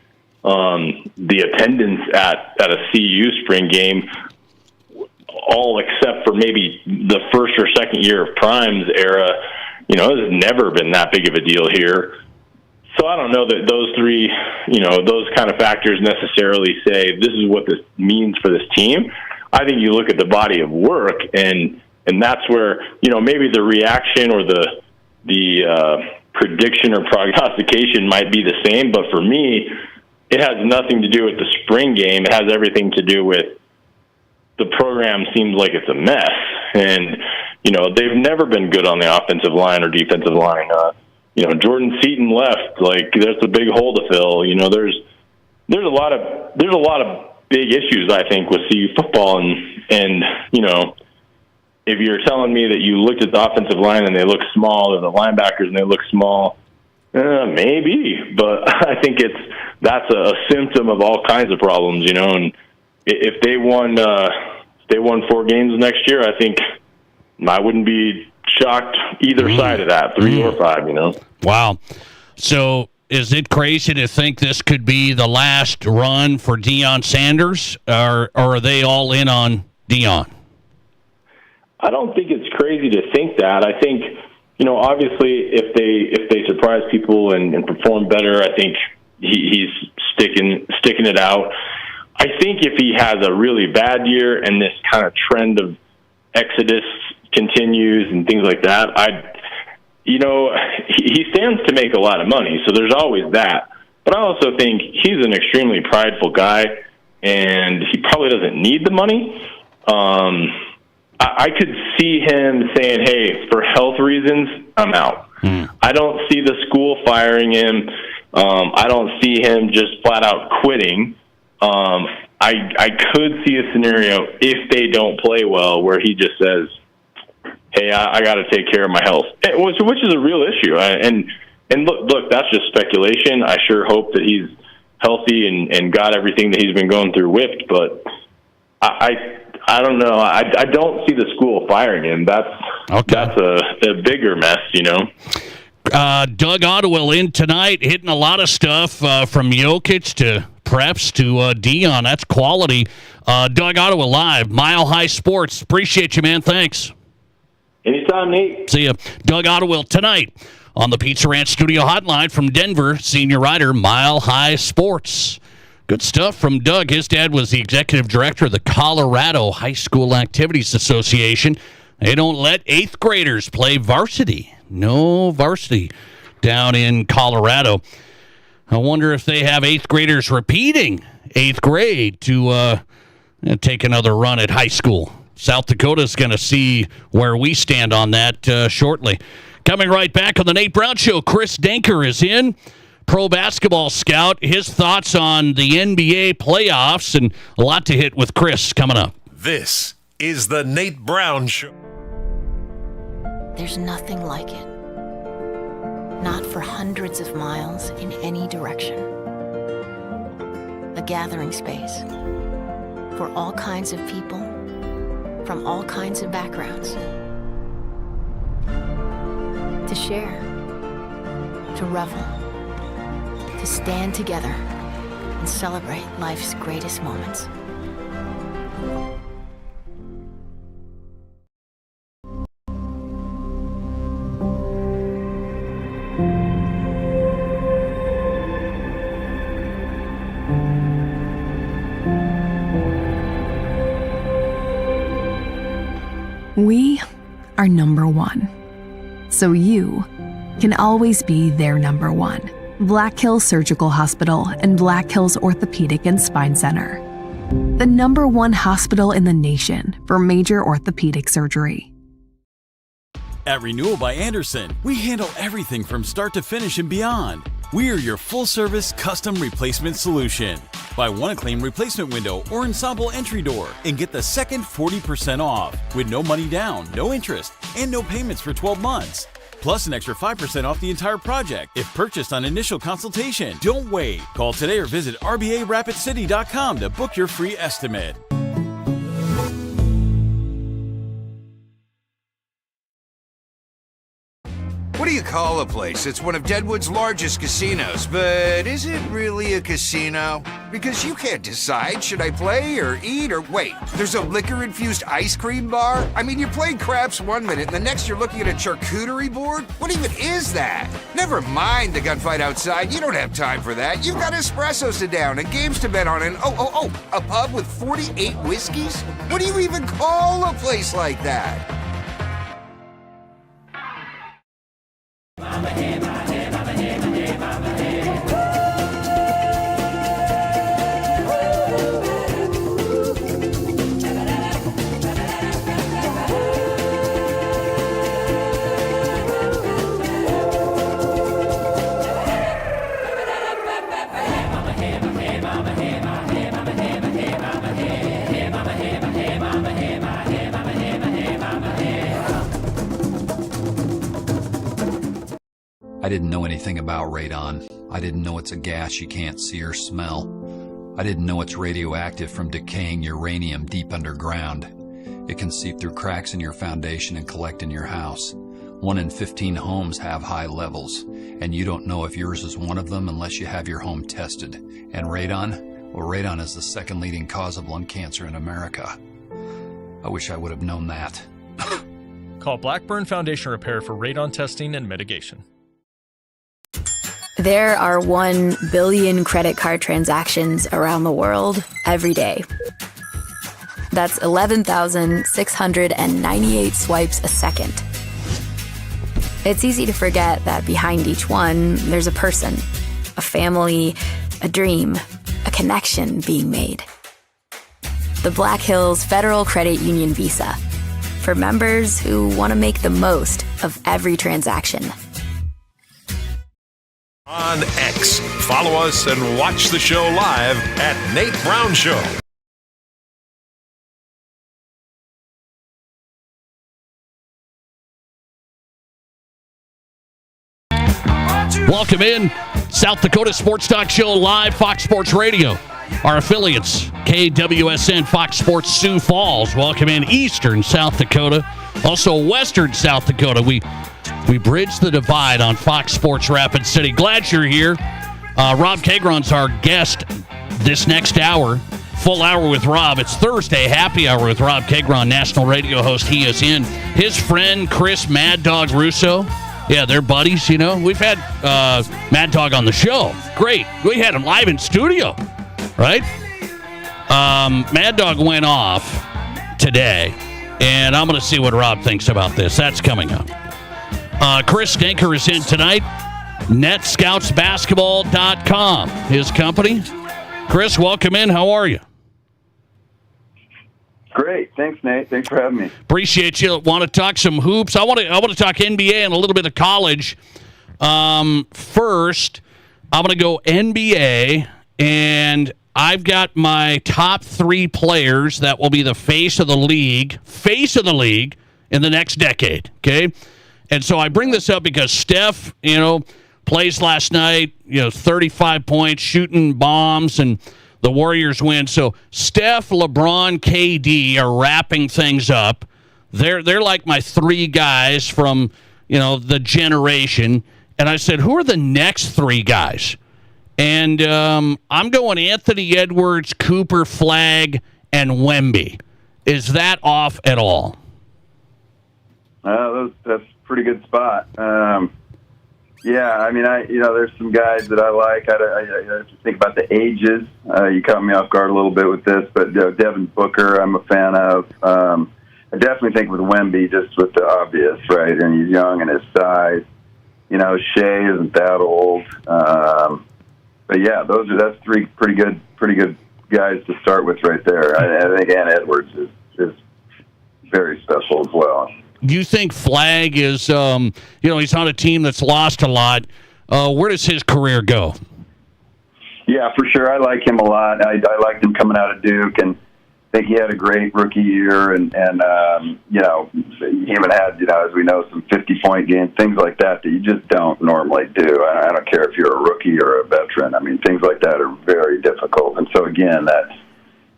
The attendance at a CU spring game, all except for maybe the first or second year of Prime's era, has never been that big of a deal here. So I don't know that those three, those kind of factors necessarily say this is what this means for this team. I think you look at the body of work, and that's where, maybe the reaction or the prediction or prognostication might be the same. But for me, it has nothing to do with the spring game. It has everything to do with the program seems like it's a mess. And, they've never been good on the offensive line or defensive line. Jordan Seaton left. There's a big hole to fill. There's a lot of big issues, I think, with CU football, and if you're telling me that you looked at the offensive line and they look small, or the linebackers and they look small, maybe, but I think that's a symptom of all kinds of problems, and if they won 4 games next year, I think I wouldn't be shocked either side of that, 3 or 5, you know. Wow. So is it crazy to think this could be the last run for Deion Sanders, or are they all in on Deion? I don't think it's crazy to think that. I think, you know, obviously if they surprise people and perform better, I think he's sticking it out. I think if he has a really bad year and this kind of trend of exodus continues and things like that, he stands to make a lot of money, so there's always that. But I also think he's an extremely prideful guy, and he probably doesn't need the money. I could see him saying, hey, for health reasons, I'm out. I don't see the school firing him. I don't see him just flat out quitting. I could see a scenario if they don't play well where he just says, hey, I got to take care of my health, which is a real issue. And look, that's just speculation. I sure hope that he's healthy and got everything that he's been going through whipped, but I don't know. I don't see the school firing him. That's a bigger mess, you know. Doug Ottewell in tonight, hitting a lot of stuff from Jokic to Preps to Deion. That's quality. Doug Ottewell live, Mile High Sports. Appreciate you, man. Thanks. Anytime, Nate. See ya. Doug Ottewell tonight on the Pizza Ranch Studio Hotline from Denver, senior writer, Mile High Sports. Good stuff from Doug. His dad was the executive director of the Colorado High School Activities Association. They don't let 8th graders play varsity. No varsity down in Colorado. I wonder if they have 8th graders repeating 8th grade to take another run at high school. South Dakota's going to see where we stand on that shortly. Coming right back on the Nate Brown Show, Chris Denker is in, pro basketball scout. His thoughts on the NBA playoffs and a lot to hit with Chris coming up. This is the Nate Brown Show. There's nothing like it. Not for hundreds of miles in any direction. A gathering space for all kinds of people from all kinds of backgrounds. To share, to revel, to stand together and celebrate life's greatest moments. We are number one, so you can always be their number one. Black Hills Surgical Hospital and Black Hills Orthopedic and Spine Center. The number one hospital in the nation for major orthopedic surgery. At Renewal by Andersen, we handle everything from start to finish and beyond. We are your full-service custom replacement solution. Buy one Acclaim replacement window or ensemble entry door and get the second 40% off with no money down, no interest, and no payments for 12 months. Plus an extra 5% off the entire project if purchased on initial consultation. Don't wait. Call today or visit RBARapidCity.com to book your free estimate. What do you call a place that's one of Deadwood's largest casinos, but is it really a casino? Because you can't decide, should I play or eat or wait, there's a liquor-infused ice cream bar? I mean, you're playing craps one minute and the next you're looking at a charcuterie board? What even is that? Never mind the gunfight outside, you don't have time for that. You've got espressos to down and games to bet on and a pub with 48 whiskeys? What do you even call a place like that? I didn't know anything about radon. I didn't know it's a gas you can't see or smell. I didn't know it's radioactive from decaying uranium deep underground. It can seep through cracks in your foundation and collect in your house. 1 in 15 homes have high levels, and you don't know if yours is one of them unless you have your home tested. And radon? Well, radon is the second leading cause of lung cancer in America. I wish I would have known that. Call Blackburn Foundation Repair for radon testing and mitigation. There are 1 billion credit card transactions around the world every day. That's 11,698 swipes a second. It's easy to forget that behind each one, there's a person, a family, a dream, a connection being made. The Black Hills Federal Credit Union Visa, for members who want to make the most of every transaction. On X, follow us and watch the show live at Nate Brown Show. Welcome in. South Dakota Sports Talk Show live, Fox Sports Radio. Our affiliates, KWSN, Fox Sports Sioux Falls. Welcome in Eastern South Dakota. Also Western South Dakota. We bridge the divide on Fox Sports Rapid City. Glad you're here. Rob Kagron's our guest this next hour. Full hour with Rob. It's Thursday, happy hour with Rob Kagron, national radio host. He is in. His friend, Chris Mad Dog Russo. Yeah, they're buddies, you know. We've had Mad Dog on the show. Great. We had him live in studio, right? Mad Dog went off today, and I'm going to see what Rob thinks about this. That's coming up. Chris Stenker is in tonight. NetScoutsBasketball.com, his company. Chris, welcome in. How are you? Great. Thanks, Nate. Thanks for having me. Appreciate you. Want to talk some hoops? I want to talk NBA and a little bit of college. First, I'm going to go NBA, and I've got my top 3 players that will be the face of the league in the next decade, okay? And so I bring this up because Steph, plays last night, 35 points, shooting bombs, and the Warriors win. So Steph, LeBron, KD are wrapping things up. They're like my 3 guys from, the generation. And I said, who are the next 3 guys? And I'm going Anthony Edwards, Cooper Flagg, and Wemby. Is that off at all? That's a pretty good spot. Yeah, I mean, there's some guys that I like. I have to think about the ages. You caught me off guard a little bit with this, but Devin Booker, I'm a fan of. I definitely think with Wemby, just with the obvious, right? And he's young and his size. Shea isn't that old. But yeah, that's 3 pretty good guys to start with right there. I think Ant Edwards is very special as well. Do you think Flagg is, he's on a team that's lost a lot. Where does his career go? Yeah, for sure. I like him a lot. I liked him coming out of Duke, and I think he had a great rookie year. And he even had, as we know, some 50-point games, things like that you just don't normally do. I don't care if you're a rookie or a veteran. I mean, things like that are very difficult. And so, again,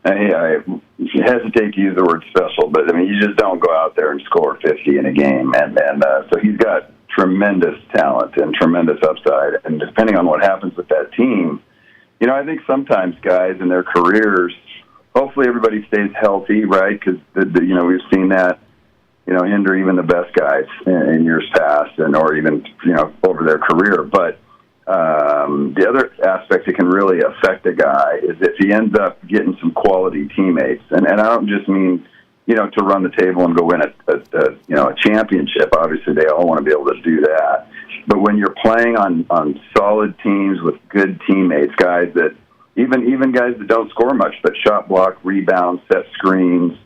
I hesitate to use the word special, but, you just don't go out there and score 50 in a game. And so he's got tremendous talent and tremendous upside. And depending on what happens with that team, I think sometimes guys in their careers, hopefully everybody stays healthy, right? Because, we've seen that, hinder even the best guys in years past or even, over their career. But the other aspect that can really affect a guy is if he ends up getting some quality teammates. And I don't just mean, to run the table and go win a championship. Obviously, they all want to be able to do that. But when you're playing on solid teams with good teammates, guys that even guys that don't score much, but shot block, rebound, set screens,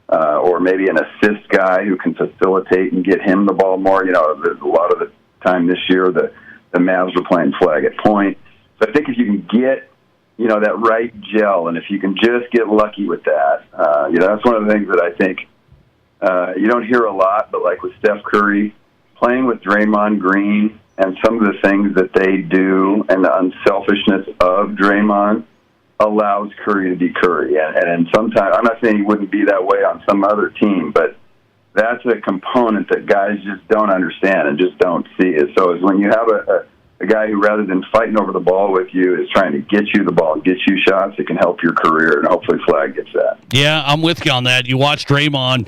or maybe an assist guy who can facilitate and get him the ball more. There's a lot of the time this year the Mavs were playing Flagg at point. So I think if you can get, that right gel, and if you can just get lucky with that, that's one of the things that I think you don't hear a lot, but like with Steph Curry, playing with Draymond Green and some of the things that they do and the unselfishness of Draymond allows Curry to be Curry. And sometimes, I'm not saying he wouldn't be that way on some other team, but that's a component that guys just don't understand and just don't see. Is when you have a guy who, rather than fighting over the ball with you, is trying to get you the ball, get you shots that can help your career, and hopefully Flag gets that. Yeah, I'm with you on that. You watch Draymond.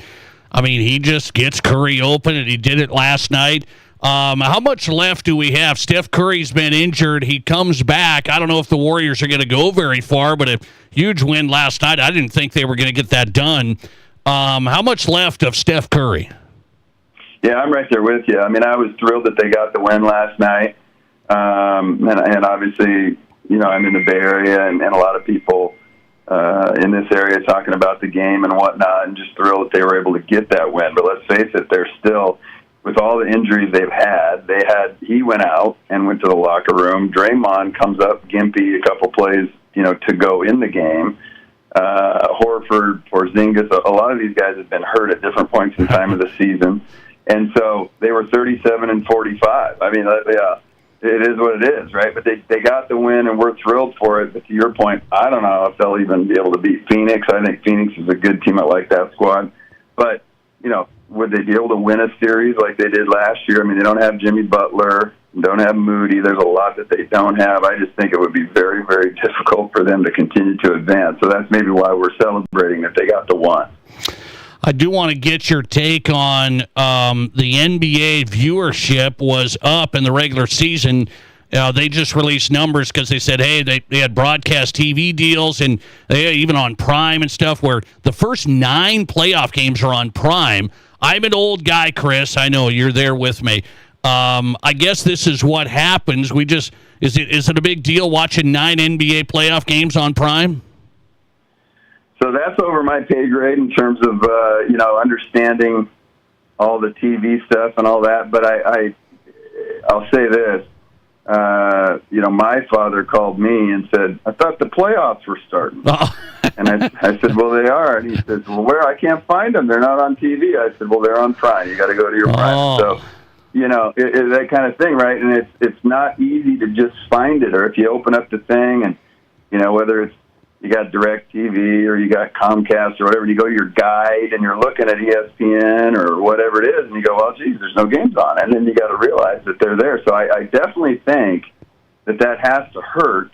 I mean, he just gets Curry open, and he did it last night. How much left do we have? Steph Curry's been injured. He comes back. I don't know if the Warriors are going to go very far, but a huge win last night. I didn't think they were going to get that done. How much left of Steph Curry? Yeah, I'm right there with you. I mean, I was thrilled that they got the win last night. And obviously, you know, I'm in the Bay Area, and a lot of people in this area talking about the game and whatnot, and just thrilled that they were able to get that win. But let's face it, they're still, with all the injuries they've had, he went out and went to the locker room. Draymond comes up gimpy a couple plays, you know, to go in the game. Horford, Porzingis, a lot of these guys have been hurt at different points in time of the season. And so they were 37 and 45. I mean, yeah, it is what it is, right? But they got the win, and we're thrilled for it. But to your point, I don't know if they'll even be able to beat Phoenix. I think Phoenix is a good team. I like that squad. But, you know, would they be able to win a series like they did last year? I mean, they don't have Jimmy Butler, don't have Moody. There's a lot that they don't have. I just think it would be very, very difficult for them to continue to advance. So that's maybe why we're celebrating that they got the one. I do want to get your take on the NBA viewership was up in the regular season. They just released numbers because they said, hey, they had broadcast TV deals, and they even on Prime and stuff, where the first 9 playoff games are on Prime. I'm an old guy, Chris. I know you're there with me. I guess this is what happens. Is it a big deal watching 9 NBA playoff games on Prime? So that's over my pay grade in terms of, understanding all the TV stuff and all that. But I'll say this. My father called me and said, I thought the playoffs were starting. Oh. And I said, well, they are. And he says, well, where? I can't find them. They're not on TV. I said, well, they're on Prime. You got to go to your Prime. Oh. So, that kind of thing, right? And it's not easy to just find it. Or if you open up the thing and, whether it's, you got DirecTV or you got Comcast or whatever, you go to your guide and you're looking at ESPN or whatever it is, and you go, well, geez, there's no games on. And then you got to realize that they're there. So I definitely think that has to hurt.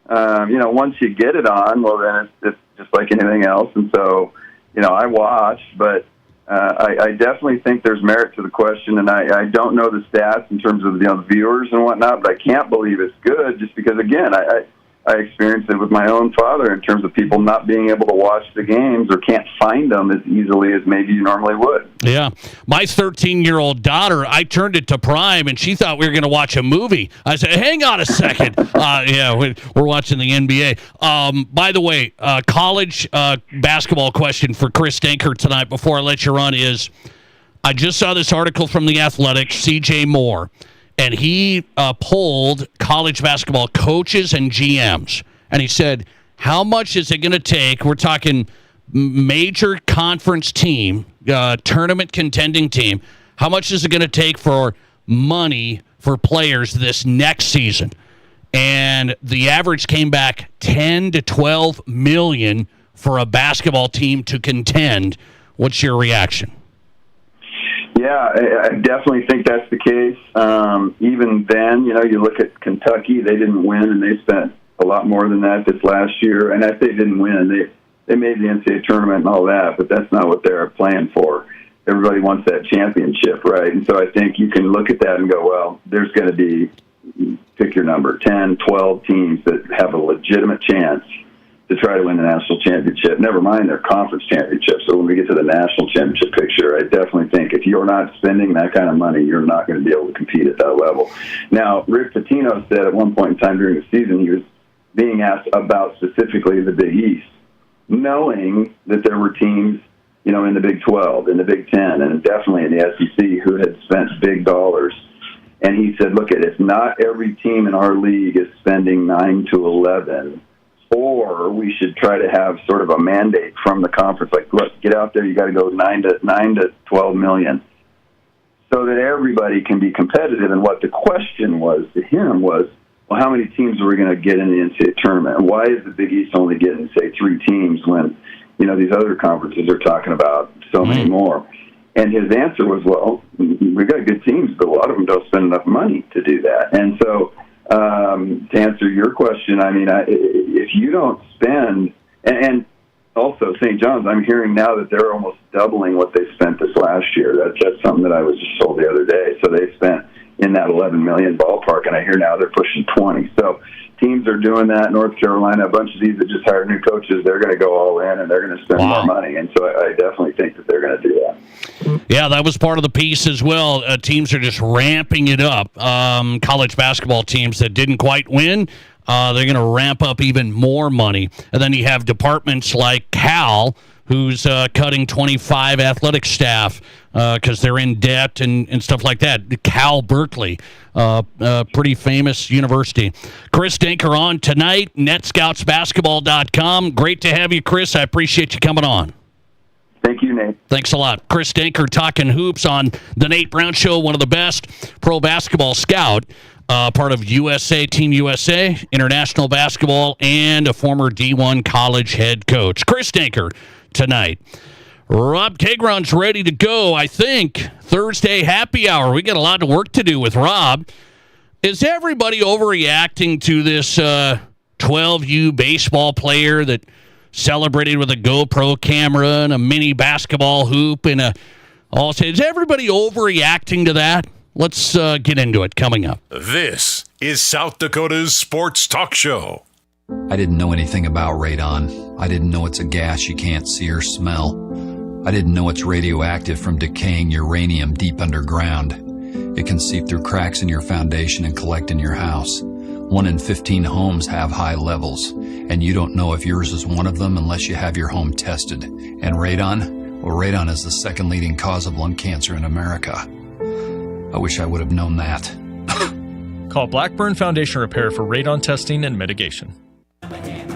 Once you get it on, well, then it's just like anything else. And so, I watched, but I definitely think there's merit to the question, and I don't know the stats in terms of the viewers and whatnot, but I can't believe it's good just because, again, I experienced it with my own father in terms of people not being able to watch the games or can't find them as easily as maybe you normally would. Yeah. My 13-year-old daughter, I turned it to Prime, and she thought we were going to watch a movie. I said, hang on a second. We're watching the NBA. By the way, college basketball question for Chris Stenker tonight before I let you run is, I just saw this article from The Athletic, C.J. Moore, and he polled college basketball coaches and GMs. And he said, how much is it going to take? We're talking major conference team, tournament contending team. How much is it going to take for money for players this next season? And the average came back 10 to 12 million for a basketball team to contend. What's your reaction? Yeah, I definitely think that's the case. Even then, you look at Kentucky, they didn't win, and they spent a lot more than that this last year. And I say they didn't win. They made the NCAA tournament and all that, but that's not what they're playing for. Everybody wants that championship, right? And so I think you can look at that and go, well, there's going to be, pick your number, 10, 12 teams that have a legitimate chance to try to win the national championship, never mind their conference championship. So when we get to the national championship picture, I definitely think if you're not spending that kind of money, you're not going to be able to compete at that level. Now, Rick Pitino said at one point in time during the season, he was being asked about specifically the Big East, knowing that there were teams, in the Big 12, in the Big 10, and definitely in the SEC who had spent big dollars. And he said, look, it's not every team in our league is spending 9 to 11, or we should try to have sort of a mandate from the conference, like, look, get out there, you got to go 9 to 12 million, so that everybody can be competitive. And what the question was to him was, well, how many teams are we going to get in the NCAA tournament? And why is the Big East only getting, say, 3 teams when, these other conferences are talking about so many more? And his answer was, well, we've got good teams, but a lot of them don't spend enough money to do that. And so to answer your question, I mean, if you don't spend, and also St. John's, I'm hearing now that they're almost doubling what they spent this last year. That's something that I was just told the other day. So they spent in that $11 million ballpark, and I hear now they're pushing 20. So teams are doing that. North Carolina, a bunch of these that just hired new coaches, they're going to go all in, and they're going to spend more money. And so I definitely think that they're going to do that. Yeah, that was part of the piece as well. Teams are just ramping it up. College basketball teams that didn't quite win, they're going to ramp up even more money. And then you have departments like Cal, who's cutting 25 athletic staff because they're in debt and stuff like that. Cal Berkeley, pretty famous university. Chris Denker on tonight, netscoutsbasketball.com. Great to have you, Chris. I appreciate you coming on. Thank you, Nate. Thanks a lot. Chris Denker talking hoops on the Nate Brown Show, one of the best pro basketball scout, part of Team USA, international basketball, and a former D1 college head coach. Chris Denker tonight. Rob Tegron's ready to go, I think. Thursday happy hour. We got a lot of work to do with Rob. Is everybody overreacting to this 12U baseball player that celebrated with a GoPro camera and a mini basketball hoop and is everybody overreacting to that? Let's get into it coming up. This is South Dakota's Sports Talk Show. I didn't know anything about radon. I didn't know it's a gas you can't see or smell. I didn't know it's radioactive from decaying uranium deep underground. It can seep through cracks in your foundation and collect in your house. 1 in 15 homes have high levels, and you don't know if yours is one of them unless you have your home tested. And radon? Well, radon is the second leading cause of lung cancer in America. I wish I would have known that. Call Blackburn Foundation Repair for radon testing and mitigation.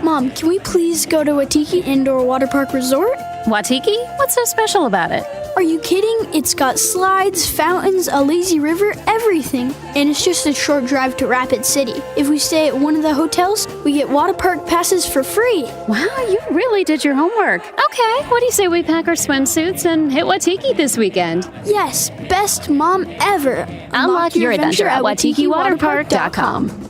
Mom, can we please go to Waitiki Indoor Water Park Resort? Waitiki? What's so special about it? Are you kidding? It's got slides, fountains, a lazy river, everything. And it's just a short drive to Rapid City. If we stay at one of the hotels, we get water park passes for free. Wow, you really did your homework. Okay, what do you say we pack our swimsuits and hit Waitiki this weekend? Yes, best mom ever. Unlock your adventure at WaitikiWaterpark.com.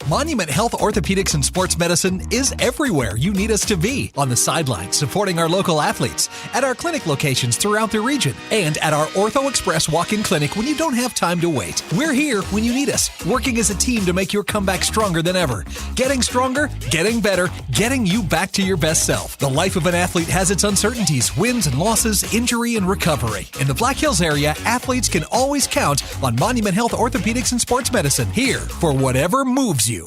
Monument Health Orthopedics and Sports Medicine is everywhere you need us to be. On the sidelines, supporting our local athletes, at our clinic locations throughout the region, and at our Ortho Express walk-in clinic when you don't have time to wait. We're here when you need us, working as a team to make your comeback stronger than ever. Getting stronger, getting better, getting you back to your best self. The life of an athlete has its uncertainties, wins and losses, injury and recovery. In the Black Hills area, athletes can always count on Monument Health Orthopedics and Sports Medicine, here for whatever moves you.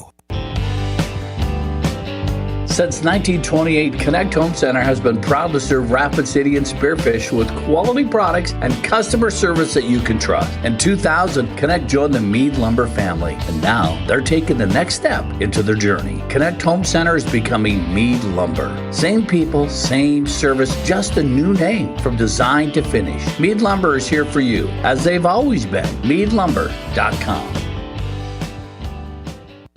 Since 1928, Connect Home Center has been proud to serve Rapid City and Spearfish with quality products and customer service that you can trust. In 2000, Connect joined the Mead Lumber family, and now they're taking the next step into their journey. Connect Home Center is becoming Mead Lumber. Same people, same service, just a new name from design to finish. Mead Lumber is here for you, as they've always been. MeadLumber.com.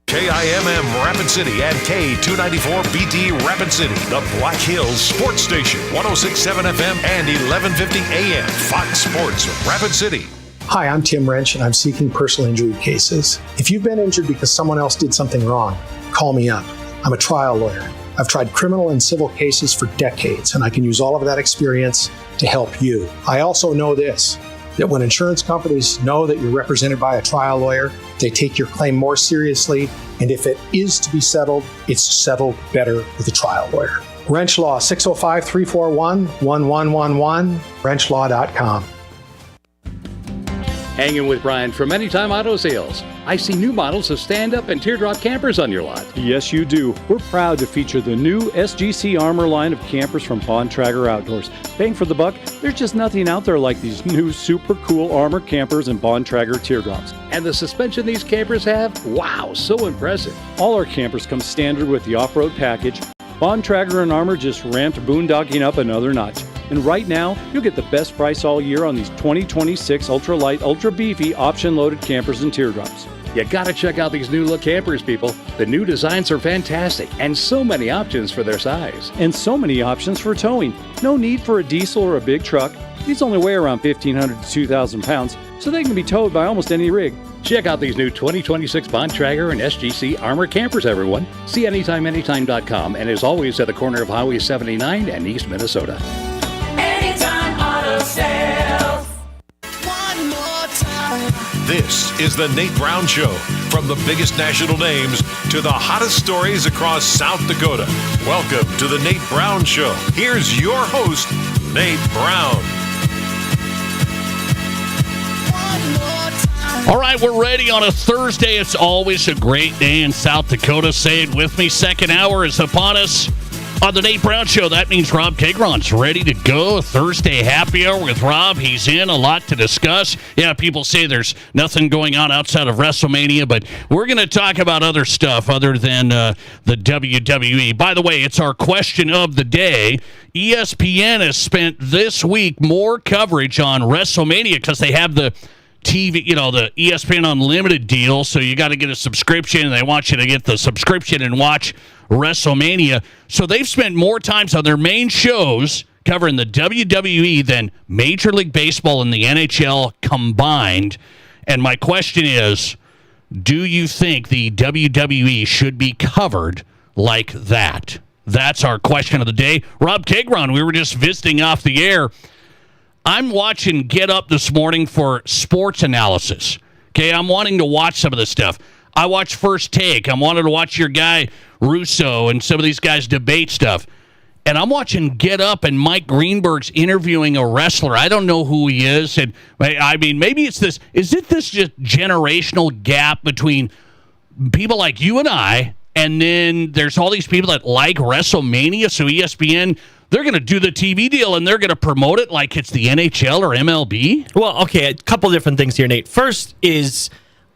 KIMM Rapid City and K294BT Rapid City, the Black Hills Sports Station, 106.7 FM and 1150 AM, Fox Sports Rapid City. Hi, I'm Tim Wrench, and I'm seeking personal injury cases. If you've been injured because someone else did something wrong, call me up. I'm a trial lawyer. I've tried criminal and civil cases for decades, and I can use all of that experience to help you. I also know this, that when insurance companies know that you're represented by a trial lawyer, they take your claim more seriously, and if it is to be settled, it's settled better with a trial lawyer. Wrench Law, 605-341-1111, wrenchlaw.com. Hanging with Brian from Anytime Auto Sales. I see new models of stand-up and teardrop campers on your lot. Yes, you do. We're proud to feature the new SGC Armor line of campers from Bontrager Outdoors. Bang for the buck, there's just nothing out there like these new super cool Armor campers and Bontrager teardrops. And the suspension these campers have? Wow, so impressive. All our campers come standard with the off-road package. Bontrager and Armor just ramped boondocking up another notch. And right now, you'll get the best price all year on these 2026 ultra-light, ultra-beefy, option-loaded campers and teardrops. You gotta check out these new look campers, people. The new designs are fantastic, and so many options for their size. And so many options for towing. No need for a diesel or a big truck. These only weigh around 1,500 to 2,000 pounds, so they can be towed by almost any rig. Check out these new 2026 Bontrager and SGC Armor campers, everyone. See AnytimeAnytime.com, and as always at the corner of Highway 79 and East Minnesota. Anytime Auto Sales. One more time. This is the Nate Brown Show. From the biggest national names to the hottest stories across South Dakota. Welcome to the Nate Brown Show. Here's your host, Nate Brown. All right, we're ready on a Thursday. It's always a great day in South Dakota. Say it with me. Second hour is upon us on the Nate Brown Show. That means Rob Kegron's ready to go. Thursday happy hour with Rob. He's in. A lot to discuss. Yeah, people say there's nothing going on outside of WrestleMania, but we're going to talk about other stuff other than the WWE. By the way, it's our question of the day. ESPN has spent this week more coverage on WrestleMania because they have the TV, the ESPN Unlimited deal, so you got to get a subscription, and they want you to get the subscription and watch WrestleMania. So they've spent more times on their main shows covering the WWE than Major League Baseball and the NHL combined. And my question is, do you think the WWE should be covered like that? That's our question of the day. Rob Kegron, we were just visiting off the air. I'm watching Get Up this morning for sports analysis. Okay, I'm wanting to watch some of this stuff. I watch First Take. I'm wanting to watch your guy Russo and some of these guys debate stuff. And I'm watching Get Up, and Mike Greenberg's interviewing a wrestler. I don't know who he is. And I mean, maybe it's this. Is it this just generational gap between people like you and I, and then there's all these people that like WrestleMania, so ESPN, they're going to do the TV deal, and they're going to promote it like it's the NHL or MLB? Well, okay, a couple different things here, Nate. First is,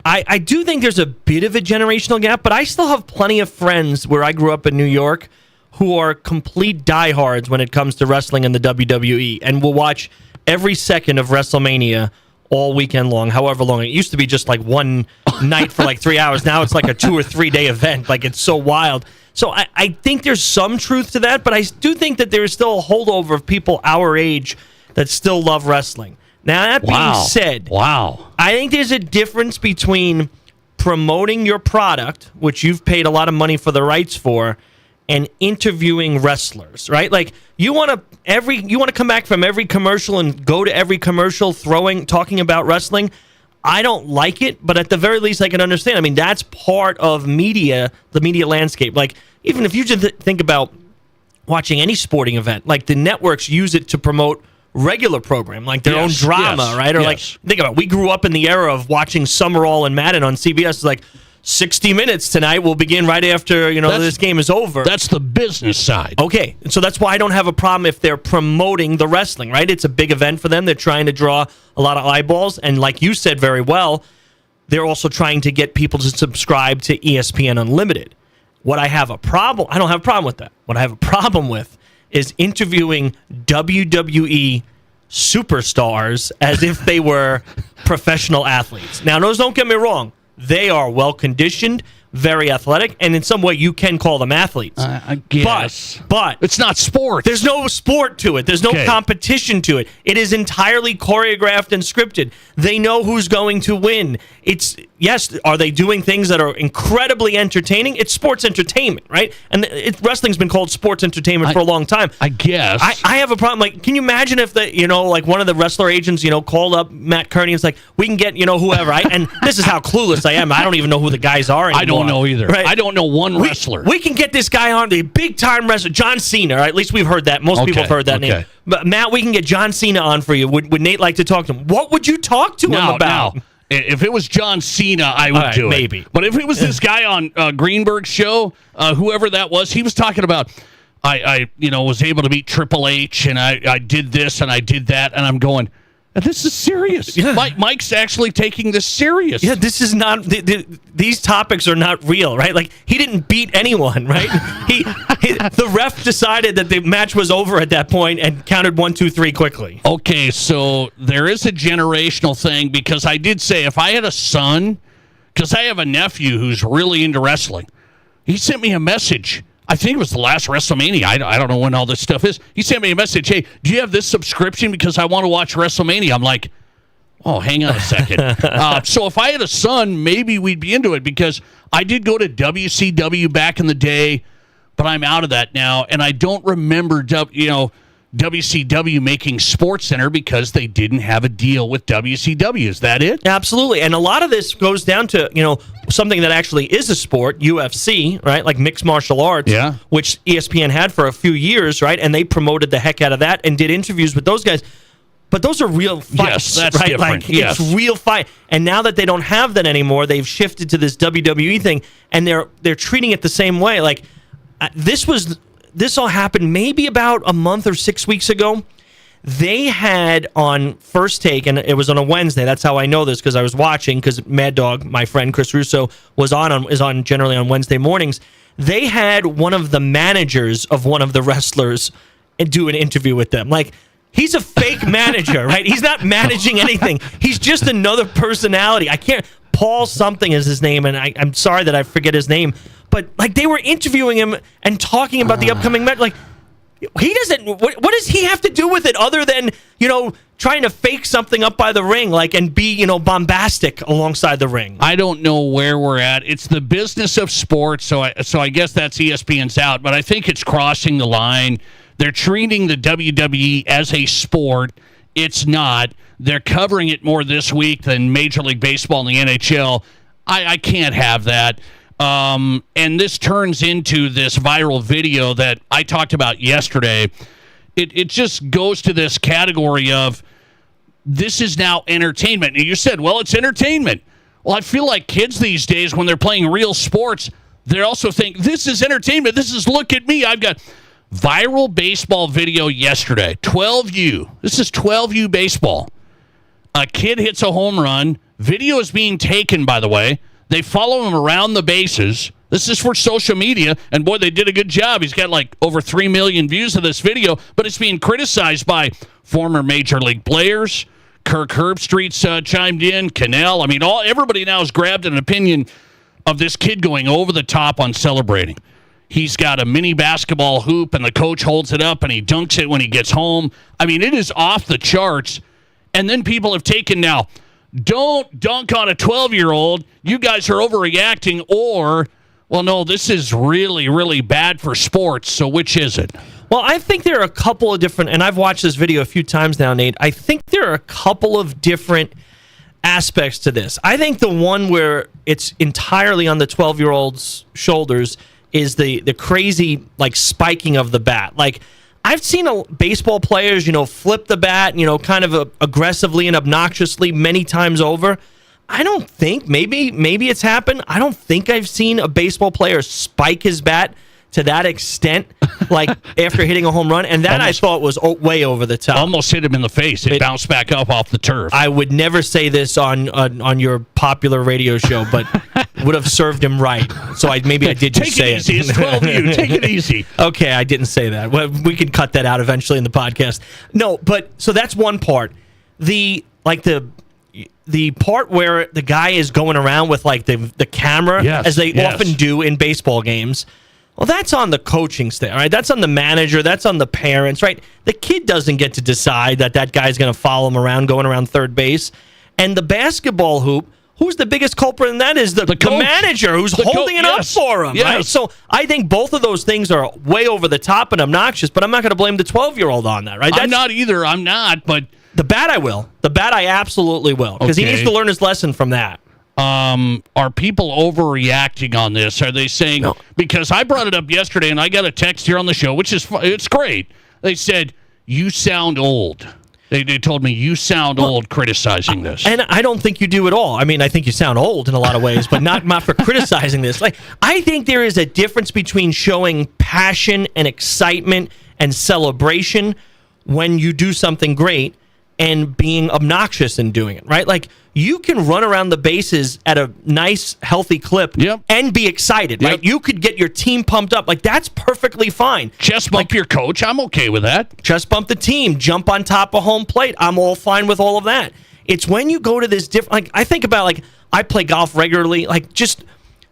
I do think there's a bit of a generational gap, but I still have plenty of friends where I grew up in New York who are complete diehards when it comes to wrestling and the WWE, and will watch every second of WrestleMania all weekend long, however long. It used to be just like one night for like 3 hours. Now it's like a 2 or 3 day event. Like, it's so wild. So I think there's some truth to that, but I do think that there is still a holdover of people our age that still love wrestling. Now, that being said, I think there's a difference between promoting your product, which you've paid a lot of money for the rights for, and interviewing wrestlers, right? Like, you want to come back from every commercial and go to every commercial talking about wrestling. I don't like it, but at the very least, I can understand. I mean, that's part of media, the media landscape. Like, even if you just think about watching any sporting event, like the networks use it to promote regular program, like their own drama, right? Or like, think about it. We grew up in the era of watching Summerall and Madden on CBS. It's like, 60 Minutes tonight will begin right after, this game is over. That's the business side. Okay, so that's why I don't have a problem if they're promoting the wrestling, right? It's a big event for them. They're trying to draw a lot of eyeballs, and like you said very well, they're also trying to get people to subscribe to ESPN Unlimited. I don't have a problem with that. What I have a problem with is interviewing WWE superstars as if they were professional athletes. Now, don't get me wrong. They are well-conditioned, very athletic, and in some way you can call them athletes. I guess. But it's not sport. There's no sport to it. There's no competition to it. It is entirely choreographed and scripted. They know who's going to win. Are they doing things that are incredibly entertaining? It's sports entertainment, right? And wrestling's been called sports entertainment for a long time. I guess. I have a problem. Like, can you imagine if one of the wrestler agents, called up Matt Kearney and was like, we can get, whoever. And this is how clueless I am. I don't even know who the guys are anymore. I don't know either. Right? I don't know one wrestler. We can get this guy on, the big-time wrestler, John Cena. Right? At least we've heard that. Most people have heard that name. But, Matt, we can get John Cena on for you. Would Nate like to talk to him? What would you talk to him about? No. If it was John Cena, I would do it. Maybe. But if it was this guy on Greenberg's show, whoever that was, he was talking about, I was able to beat Triple H, and I did this, and I did that, and I'm going, this is serious. Yeah. Mike's actually taking this serious. Yeah, this is not. These topics are not real, right? Like, he didn't beat anyone, right? The ref decided that the match was over at that point and counted 1, 2, 3 quickly. Okay, so there is a generational thing, because I did say if I had a son because I have a nephew who's really into wrestling. He sent me a message. I think it was the last WrestleMania. I don't know when all this stuff is. He sent me a message. Hey, do you have this subscription because I want to watch WrestleMania? I'm like, oh, hang on a second. So if I had a son, maybe we'd be into it because I did go to WCW back in the day, but I'm out of that now, and I don't remember WCW making SportsCenter because they didn't have a deal with WCW. Is that it? Absolutely. And a lot of this goes down to, something that actually is a sport, UFC, right? Like mixed martial arts, which ESPN had for a few years, right? And they promoted the heck out of that and did interviews with those guys. But those are real fights, yes, that's right? Different. It's real fight. And now that they don't have that anymore, they've shifted to this WWE thing, and they're treating it the same way. Like this all happened maybe about a month or 6 weeks ago. They had on First Take, and it was on a Wednesday. That's how I know this because I was watching. Because Mad Dog, my friend Chris Russo, is on generally on Wednesday mornings. They had one of the managers of one of the wrestlers do an interview with them. Like, he's a fake manager, right? He's not managing anything. He's just another personality. Paul something is his name, and I'm sorry that I forget his name. But like they were interviewing him and talking about the upcoming match. Like he doesn't. What does he have to do with it other than trying to fake something up by the ring, like and be bombastic alongside the ring? I don't know where we're at. It's the business of sports, so I guess that's ESPN's out. But I think it's crossing the line. They're treating the WWE as a sport. It's not. They're covering it more this week than Major League Baseball and the NHL. I can't have that. And this turns into this viral video that I talked about yesterday. It just goes to this category of this is now entertainment. And you said, well, it's entertainment. Well, I feel like kids these days, when they're playing real sports, they also think this is entertainment. This is look at me. I've got viral baseball video yesterday. 12U. This is 12U baseball. A kid hits a home run. Video is being taken, by the way. They follow him around the bases. This is for social media, and boy, they did a good job. He's got like over 3 million views of this video, but it's being criticized by former Major League players. Kirk Herbstreit's chimed in. Cannell. I mean, everybody now has grabbed an opinion of this kid going over the top on celebrating. He's got a mini basketball hoop, and the coach holds it up, and he dunks it when he gets home. I mean, it is off the charts. And then people have taken now, don't dunk on a 12-year-old. You guys are overreacting. Or, well, no, this is really, really bad for sports. So which is it? Well, I think there are a couple of different, and I've watched this video a few times now, Nate. I think there are a couple of different aspects to this. I think the one where it's entirely on the 12-year-old's shoulders is the crazy, like, spiking of the bat. Like, I've seen baseball players, flip the bat, kind of aggressively and obnoxiously many times over. I don't think, maybe it's happened. I don't think I've seen a baseball player spike his bat to that extent, like after hitting a home run. And that I thought was way over the top. Almost hit him in the face. It bounced back up off the turf. I would never say this on your popular radio show, but would have served him right. So maybe I did just say it. Take it easy. It's 12U. Take it easy. Okay, I didn't say that. Well, we can cut that out eventually in the podcast. No, but so that's one part. The part where the guy is going around with like the camera, as they often do in baseball games. Well, that's on the coaching staff, right? That's on the manager. That's on the parents, right? The kid doesn't get to decide that guy's going to follow him around, going around third base. And the basketball hoop, who's the biggest culprit in that is the manager who's holding it up for him, right? So I think both of those things are way over the top and obnoxious, but I'm not going to blame the 12-year-old on that, right? I'm not either. I'm not, but... The bat I will. The bat I absolutely will, because he needs to learn his lesson from that. Are people overreacting on this? Are they saying, because I brought it up yesterday and I got a text here on the show, which is, it's great. They said, you sound old. They told me you sound old criticizing this. And I don't think you do at all. I mean, I think you sound old in a lot of ways, but not for criticizing this. Like, I think there is a difference between showing passion and excitement and celebration when you do something great and being obnoxious in doing it, right? Like, you can run around the bases at a nice, healthy clip and be excited, right? You could get your team pumped up. Like, that's perfectly fine. Chest bump your coach. I'm okay with that. Chest bump the team. Jump on top of home plate. I'm all fine with all of that. It's when you go to this different... Like, I think about, like, I play golf regularly. Like, just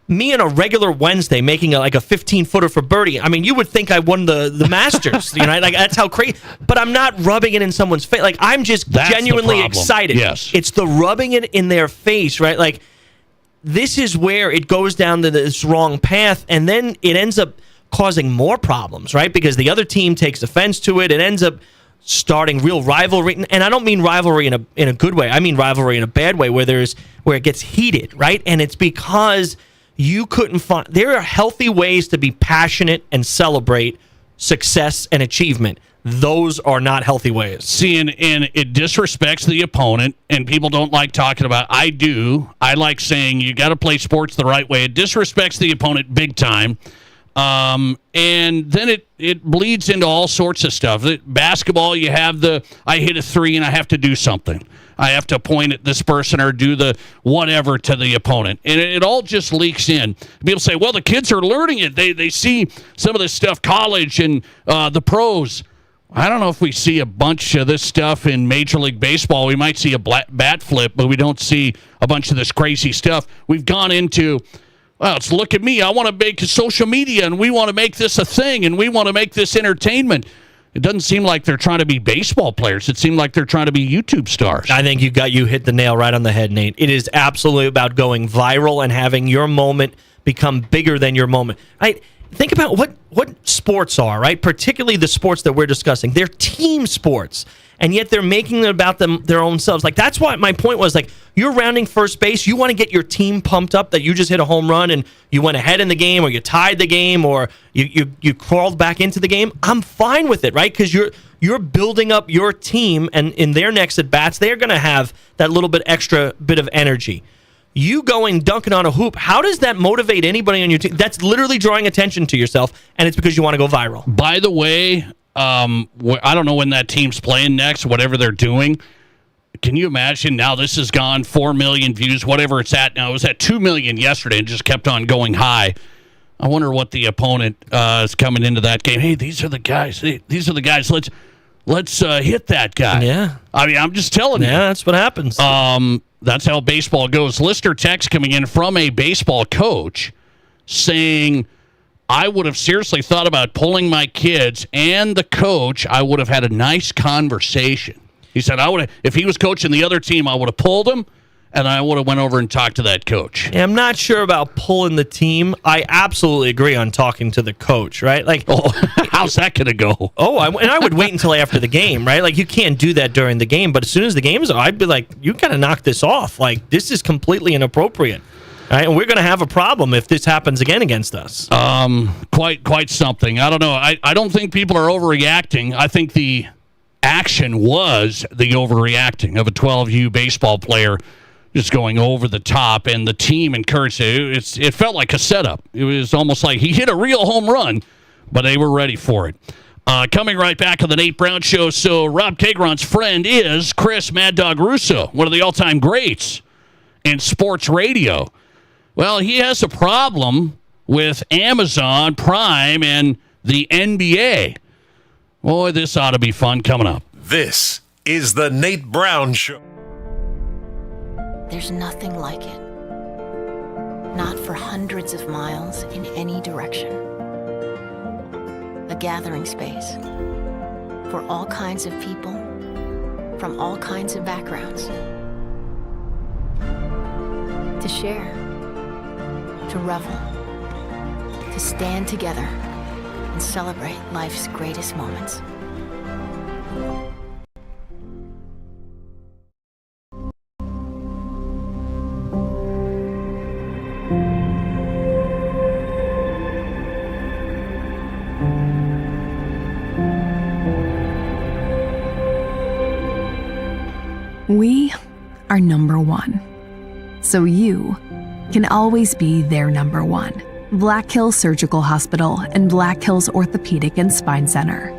me on a regular Wednesday making a 15-footer for birdie. I mean, you would think I won the Masters. You know, like, that's how crazy. But I'm not rubbing it in someone's face. Like, I'm just genuinely excited. Yes. It's the rubbing it in their face, right? Like, this is where it goes down to this wrong path, and then it ends up causing more problems, right? Because the other team takes offense to it. It ends up starting real rivalry, and I don't mean rivalry in a good way. I mean rivalry in a bad way, where it gets heated, right? And it's because you couldn't find. There are healthy ways to be passionate and celebrate success and achievement. Those are not healthy ways. See, and it disrespects the opponent, and people don't like talking about. I do. I like saying you got to play sports the right way. It disrespects the opponent big time. And then it bleeds into all sorts of stuff. Basketball, you have I hit a three and I have to do something. I have to point at this person or do the whatever to the opponent. And it all just leaks in. People say, well, the kids are learning it. They see some of this stuff, college and the pros. I don't know if we see a bunch of this stuff in Major League Baseball. We might see a bat flip, but we don't see a bunch of this crazy stuff. We've gone into, well, it's look at me. I want to make social media, and we want to make this a thing, and we want to make this entertainment. It doesn't seem like they're trying to be baseball players. It seemed like they're trying to be YouTube stars. I think you hit the nail right on the head, Nate. It is absolutely about going viral and having your moment become bigger than your moment. Right? Think about what sports are, right? Particularly the sports that we're discussing. They're team sports, and yet they're making it about their own selves. Like, that's why my point was, like, you're rounding first base. You want to get your team pumped up that you just hit a home run and you went ahead in the game, or you tied the game, or you crawled back into the game. I'm fine with it, right? Because you're building up your team, and in their next at bats, they're going to have that little bit extra bit of energy. You going dunking on a hoop, how does that motivate anybody on your team? That's literally drawing attention to yourself, and it's because you want to go viral. By the way, I don't know when that team's playing next, whatever they're doing. Can you imagine now this has gone 4 million views, whatever it's at now. It was at 2 million yesterday and just kept on going high. I wonder what the opponent is coming into that game. Hey, these are the guys. These are the guys. Let's hit that guy. Yeah. I mean, I'm just telling you. Yeah, that's what happens. That's how baseball goes. Listener text coming in from a baseball coach saying, I would have seriously thought about pulling my kids and the coach. I would have had a nice conversation. He said, if he was coaching the other team, I would have pulled him, and I would have went over and talked to that coach. Yeah, I'm not sure about pulling the team. I absolutely agree on talking to the coach, right? Like, how's that going to go? And I would wait until after the game, right? Like, you can't do that during the game, but as soon as the game's over, I'd be like, you got to knock this off. Like, this is completely inappropriate. Right? And we're going to have a problem if this happens again against us. Quite something. I don't know. I don't think people are overreacting. I think the action was the overreacting of a 12U baseball player just going over the top, and the team encouraged it. It felt like a setup. It was almost like he hit a real home run, but they were ready for it. Coming right back on the Nate Brown Show. So Rob Cagron's friend is Chris Mad Dog Russo, one of the all-time greats in sports radio. Well, he has a problem with Amazon Prime and the NBA. Boy, this ought to be fun coming up. This is the Nate Brown Show. There's nothing like it. Not for hundreds of miles in any direction. A gathering space for all kinds of people from all kinds of backgrounds. To share, to revel, to stand together and celebrate life's greatest moments. We are number one, so you can always be their number one. Black Hills Surgical Hospital and Black Hills Orthopedic and Spine Center.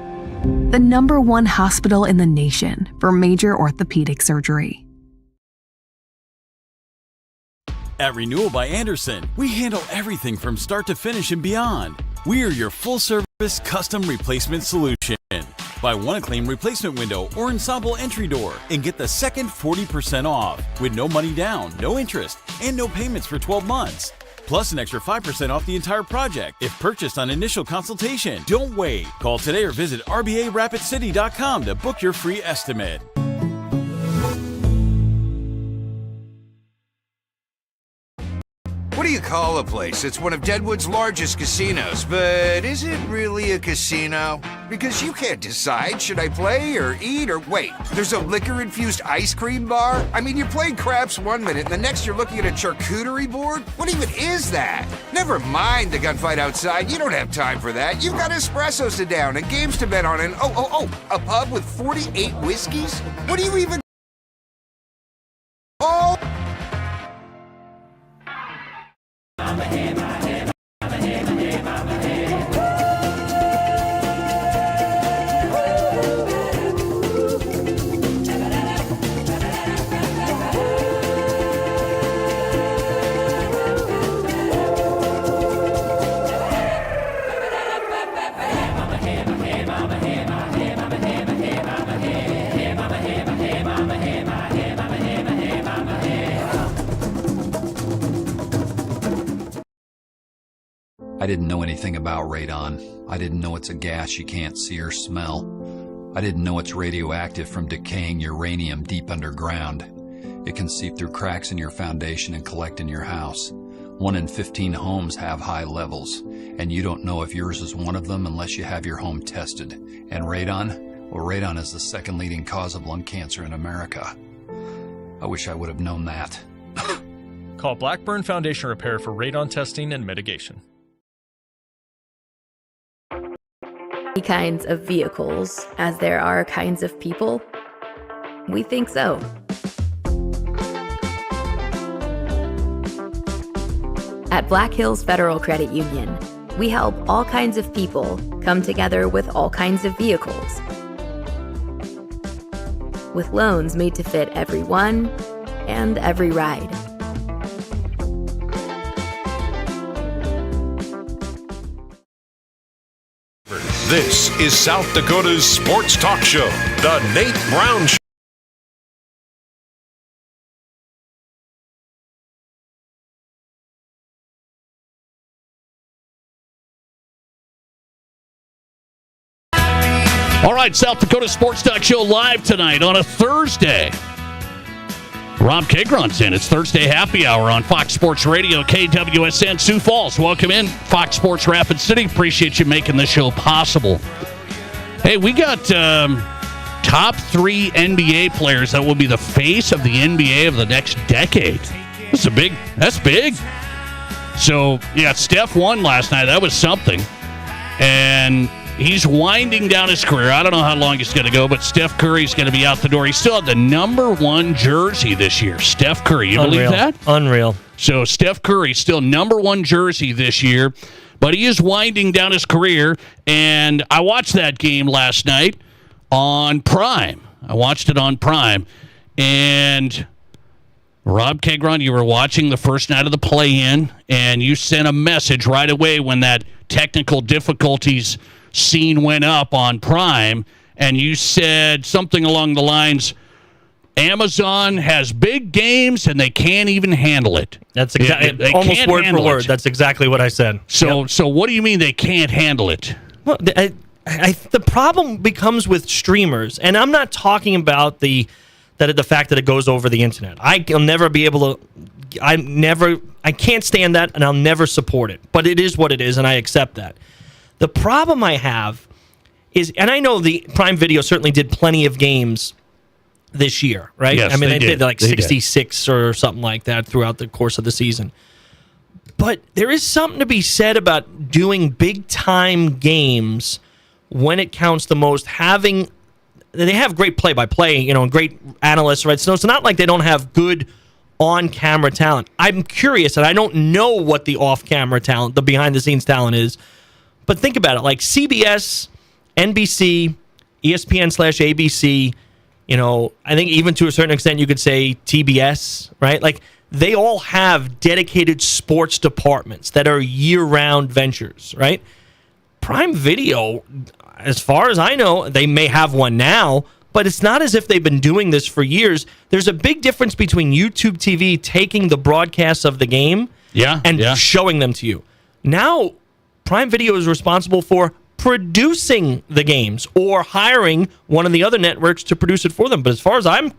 The number one hospital in the nation for major orthopedic surgery. At Renewal by Andersen, we handle everything from start to finish and beyond. We are your full-service custom replacement solution. Buy one Acclaim replacement window or ensemble entry door and get the second 40% off with no money down, no interest, and no payments for 12 months. Plus an extra 5% off the entire project if purchased on initial consultation. Don't wait. Call today or visit RBARapidCity.com to book your free estimate. What do you call a place that's one of Deadwood's largest casinos, but is it really a casino? Because you can't decide, should I play or eat or wait, there's a liquor-infused ice cream bar? I mean, you're playing craps one minute and the next you're looking at a charcuterie board? What even is that? Never mind the gunfight outside, you don't have time for that. You've got espressos to down and games to bet on and a pub with 48 whiskeys? What do you even... Oh! I didn't know anything about radon. I didn't know it's a gas you can't see or smell. I didn't know it's radioactive from decaying uranium deep underground. It can seep through cracks in your foundation and collect in your house. 1 in 15 homes have high levels, and you don't know if yours is one of them unless you have your home tested. And radon? Well, radon is the second leading cause of lung cancer in America. I wish I would have known that. Call Blackburn Foundation Repair for radon testing and mitigation. Kinds of vehicles as there are kinds of people? We think so. At Black Hills Federal Credit Union, we help all kinds of people come together with all kinds of vehicles. With loans made to fit everyone and every ride. This is South Dakota's sports talk show, The Nate Brown Show. All right, South Dakota Sports Talk Show live tonight on a Thursday. Rob Kagron's in. It's Thursday Happy Hour on Fox Sports Radio, KWSN Sioux Falls. Welcome in, Fox Sports Rapid City. Appreciate you making this show possible. Hey, we got top 3 NBA players that will be the face of the NBA of the next decade. That's big. So, yeah, Steph won last night. That was something. And he's winding down his career. I don't know how long he's going to go, but Steph Curry's going to be out the door. He still had the number 1 jersey this year. Steph Curry. You believe that? Unreal. So Steph Curry still number 1 jersey this year, but he is winding down his career. And I watched that game last night on Prime. And Rob Kagron, you were watching the first night of the play-in, and you sent a message right away when that technical difficulties scene went up on Prime, and you said something along the lines, Amazon has big games and they can't even handle it. That's exactly almost word for word. That's exactly what I said. So what do you mean they can't handle it? Well, the problem becomes with streamers, and I'm not talking about the fact that it goes over the internet. I'll never be able to. I can't stand that, and I'll never support it. But it is what it is, and I accept that. The problem I have is, and I know the Prime Video certainly did plenty of games this year, right? Yes, I mean, they did like 66 or something like that throughout the course of the season. But there is something to be said about doing big-time games when it counts the most, they have great play-by-play, and great analysts, right? So it's not like they don't have good on-camera talent. I'm curious, and I don't know what the off-camera talent, the behind-the-scenes talent is, but think about it, like CBS, NBC, ESPN/ABC, I think even to a certain extent you could say TBS, right? Like, they all have dedicated sports departments that are year-round ventures, right? Prime Video, as far as I know, they may have one now, but it's not as if they've been doing this for years. There's a big difference between YouTube TV taking the broadcasts of the game and showing them to you. Now, Prime Video is responsible for producing the games or hiring one of the other networks to produce it for them. But as far as I'm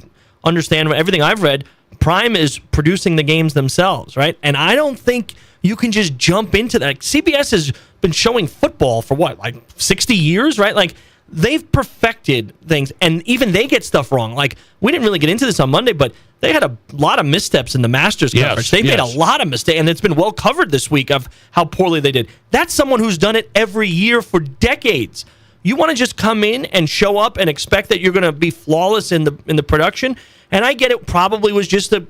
understanding, everything I've read, Prime is producing the games themselves, right? And I don't think you can just jump into that. CBS has been showing football for what, like 60 years, right? Like, they've perfected things, and even they get stuff wrong. Like, we didn't really get into this on Monday, but they had a lot of missteps in the Masters coverage. They made a lot of mistakes, and it's been well covered this week of how poorly they did. That's someone who's done it every year for decades. You want to just come in and show up and expect that you're going to be flawless in the production? And I get it probably was just a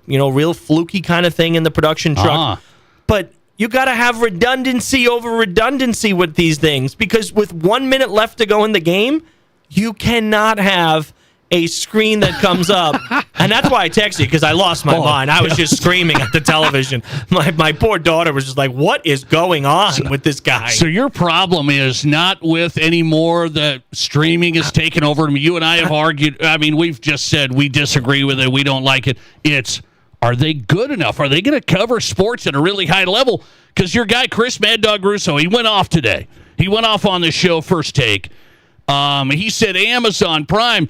real fluky kind of thing in the production truck. But you got to have redundancy over redundancy with these things, because with 1 minute left to go in the game, you cannot have a screen that comes up. And that's why I texted you, because I lost my mind. I was just screaming at the television. My poor daughter was just like, what is going on with this guy? So your problem is not with anymore the streaming is taking over. I mean, you and I have argued. I mean, we've just said we disagree with it. We don't like it. It's, are they good enough? Are they going to cover sports at a really high level? Because your guy, Chris Mad Dog Russo, he went off today. He went off on the show, First Take. He said Amazon Prime,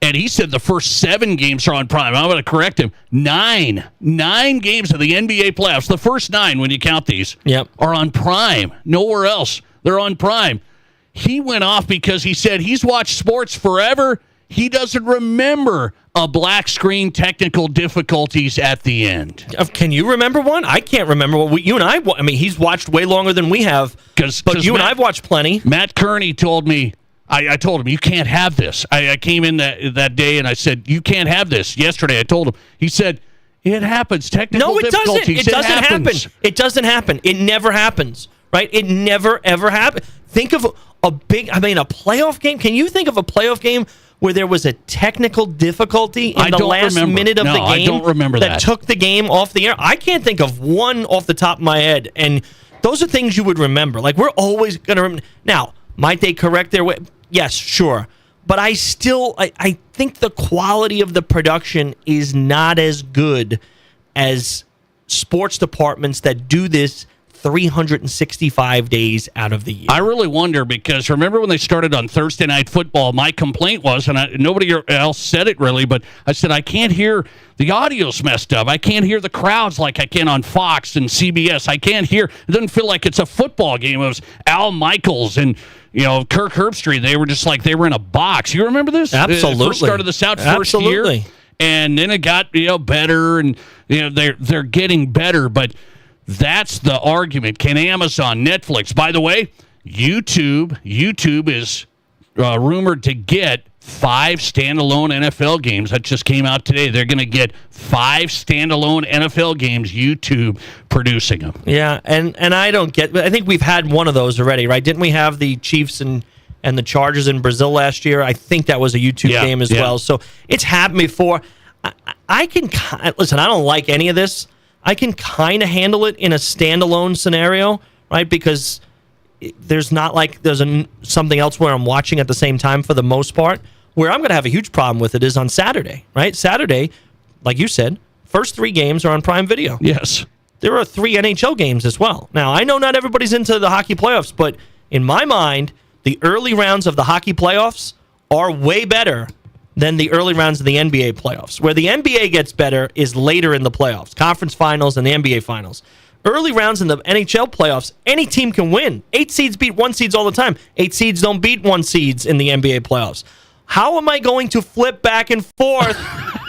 and he said the first 7 games are on Prime. I'm going to correct him. 9 games of the NBA playoffs, the first 9 when you count these, are on Prime. Nowhere else. They're on Prime. He went off because he said he's watched sports forever. He doesn't remember a black screen technical difficulties at the end. Can you remember one? I can't remember. You and I mean, he's watched way longer than we have. But you and I have watched plenty. Matt Kearney told me, I told him, you can't have this. I came in that day and I said, you can't have this. Yesterday I told him. He said, it happens. Technical difficulties. It doesn't happen. It doesn't happen. It never happens. Right? It never, ever happens. Think of a playoff game. Can you think of a playoff game where there was a technical difficulty in the last minute of the game? I don't remember that took the game off the air? I can't think of one off the top of my head. And those are things you would remember. Like, we're always going to remember. Now, might they correct their way? Yes, sure. But I think the quality of the production is not as good as sports departments that do this 365 days out of the year. I really wonder, because remember when they started on Thursday Night Football, my complaint was, and nobody else said it really, but I said, I can't hear, the audio's messed up. I can't hear the crowds like I can on Fox and CBS. I can't hear, it doesn't feel like it's a football game. It was Al Michaels and Kirk Herbstreit. They were just like they were in a box. You remember this? Absolutely. First started this out first year, and then it got better, and they're getting better, but that's the argument. Can Amazon, Netflix, by the way, YouTube is rumored to get 5 standalone NFL games. That just came out today. They're going to get 5 standalone NFL games, YouTube producing them. Yeah, and I don't get, I think we've had one of those already, right? Didn't we have the Chiefs and the Chargers in Brazil last year? I think that was a YouTube game as well. So it's happened before. I can, listen, I don't like any of this. I can kind of handle it in a standalone scenario, right? Because there's not like there's something else where I'm watching at the same time for the most part. Where I'm going to have a huge problem with it is on Saturday, right? Saturday, like you said, first 3 games are on Prime Video. Yes. There are 3 NHL games as well. Now, I know not everybody's into the hockey playoffs, but in my mind, the early rounds of the hockey playoffs are way better than the early rounds of the NBA playoffs. Where the NBA gets better is later in the playoffs, conference finals and the NBA finals. Early rounds in the NHL playoffs, any team can win. 8 seeds beat 1 seeds all the time. 8 seeds don't beat 1 seeds in the NBA playoffs. How am I going to flip back and forth?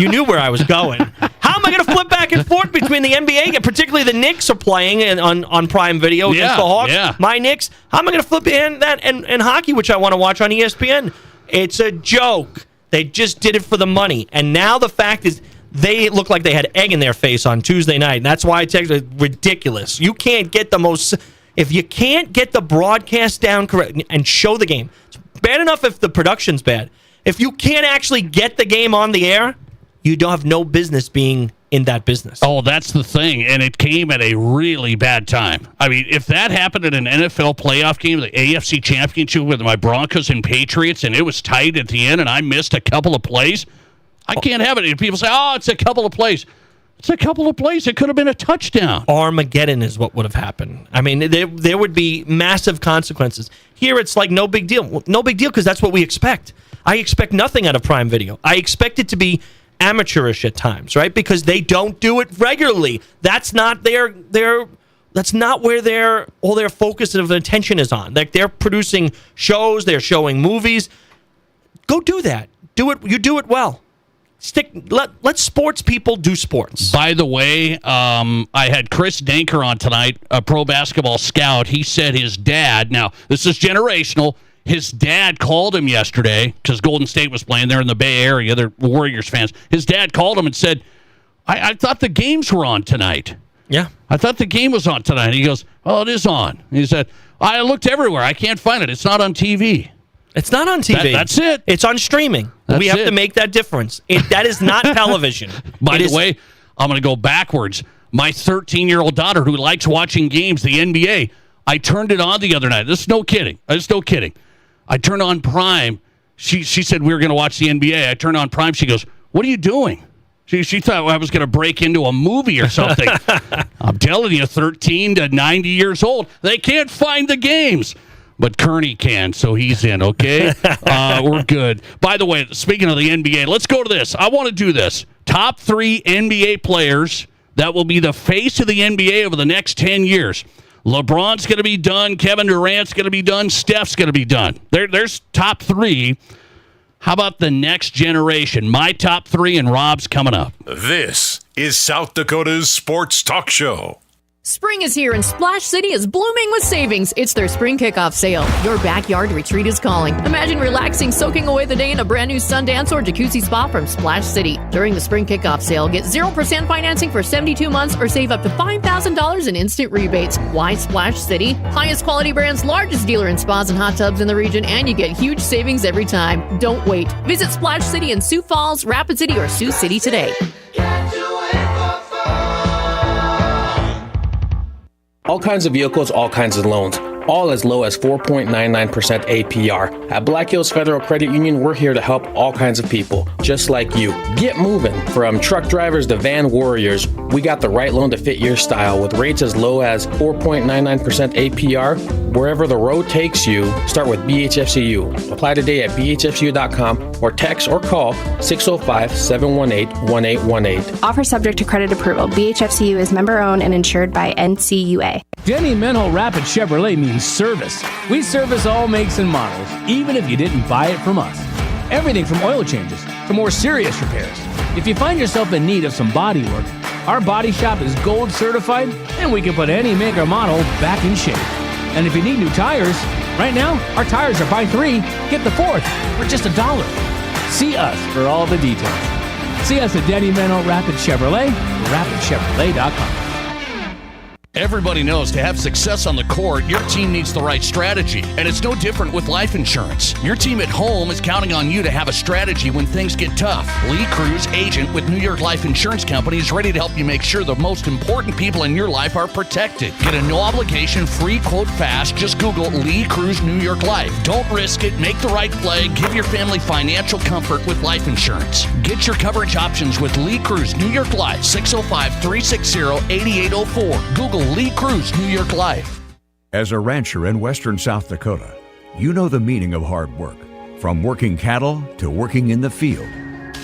You knew where I was going. How am I going to flip back and forth between the NBA, and particularly the Knicks are playing on Prime Video against the Hawks? Yeah. My Knicks. How am I going to flip in that and hockey, which I want to watch on ESPN? It's a joke. They just did it for the money. And now the fact is they look like they had egg in their face on Tuesday night. And that's why I texted, ridiculous. You can't get the most... If you can't get the broadcast down correct and show the game, it's bad enough if the production's bad. If you can't actually get the game on the air, you don't have no business being in that business. Oh, that's the thing, and it came at a really bad time. I mean, if that happened in an NFL playoff game, the AFC Championship with my Broncos and Patriots, and it was tight at the end, and I missed a couple of plays, I can't have it. And people say, oh, it's a couple of plays. It's a couple of plays. It could have been a touchdown. Armageddon is what would have happened. I mean, there would be massive consequences. Here, it's like no big deal. Well, no big deal because that's what we expect. I expect nothing out of Prime Video. I expect it to be amateurish at times, right? Because they don't do it regularly. That's not that's not where all their focus of attention is on. Like, they're producing shows, they're showing movies. Go do that. Do it. You do it well. Let sports people do sports. By the way, I had Chris Danker on tonight, a pro basketball scout. He said his dad, now this is generational, his dad called him yesterday because Golden State was playing there in the Bay Area. They're Warriors fans. His dad called him and said, I thought the games were on tonight. Yeah. I thought the game was on tonight. He goes, oh, it is on. He said, I looked everywhere. I can't find it. It's not on TV. It's not on TV. That's it. It's on streaming. We have to make that difference. That is not television. By the way, I'm going to go backwards. My 13-year-old daughter who likes watching games, the NBA, I turned it on the other night. This is no kidding. I turned on Prime. She said we were going to watch the NBA. I turned on Prime. She goes, what are you doing? She thought I was going to break into a movie or something. I'm telling you, 13 to 90 years old, they can't find the games. But Kearney can, so he's in, okay? We're good. By the way, speaking of the NBA, let's go to this. I want to do this. Top 3 NBA players that will be the face of the NBA over the next 10 years. LeBron's going to be done. Kevin Durant's going to be done. Steph's going to be done. There's top 3. How about the next generation? My top 3 and Rob's coming up. This is South Dakota's Sports Talk Show. Spring is here and Splash City is blooming with savings. It's their spring kickoff sale. Your backyard retreat is calling. Imagine relaxing, soaking away the day in a brand new Sundance or jacuzzi spa from Splash City. During the spring kickoff sale, get 0% financing for 72 months or save up to $5,000 in instant rebates. Why Splash City? Highest quality brands, largest dealer in spas and hot tubs in the region, and you get huge savings every time. Don't wait. Visit Splash City in Sioux Falls, Rapid City, or Sioux City today. All kinds of vehicles, all kinds of loans, all as low as 4.99% APR. At Black Hills Federal Credit Union, we're here to help all kinds of people, just like you. Get moving. From truck drivers to van warriors, we got the right loan to fit your style with rates as low as 4.99% APR. Wherever the road takes you, start with BHFCU. Apply today at bhfcu.com or text or call 605-718-1818. Offer subject to credit approval. BHFCU is member-owned and insured by NCUA. Denny Mental Rapid Chevrolet means service. We service all makes and models, even if you didn't buy it from us. Everything from oil changes to more serious repairs. If you find yourself in need of some body work, our body shop is gold certified and we can put any make or model back in shape. And if you need new tires, right now, our tires are buy 3, get the 4th for just $1. See us for all the details. See us at Denny Mental Rapid Chevrolet, rapidchevrolet.com. Everybody knows to have success on the court, your team needs the right strategy. And it's no different with life insurance. Your team at home is counting on you to have a strategy when things get tough. Lee Cruz, agent with New York Life Insurance Company, is ready to help you make sure the most important people in your life are protected. Get a no-obligation, free quote fast. Just Google Lee Cruz New York Life. Don't risk it. Make the right play. Give your family financial comfort with life insurance. Get your coverage options with Lee Cruz New York Life, 605-360-8804. Google Lee Cruz New York Life. As a rancher in western South Dakota, you know the meaning of hard work. From working cattle to working in the field,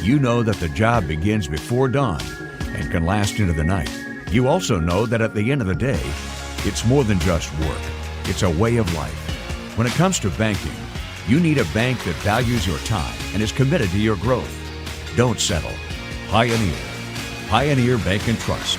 you know that the job begins before dawn and can last into the night. You also know that at the end of the day, it's more than just work. It's a way of life. When it comes to banking, you need a bank that values your time and is committed to your growth. Don't settle. Pioneer. Pioneer Bank and Trust.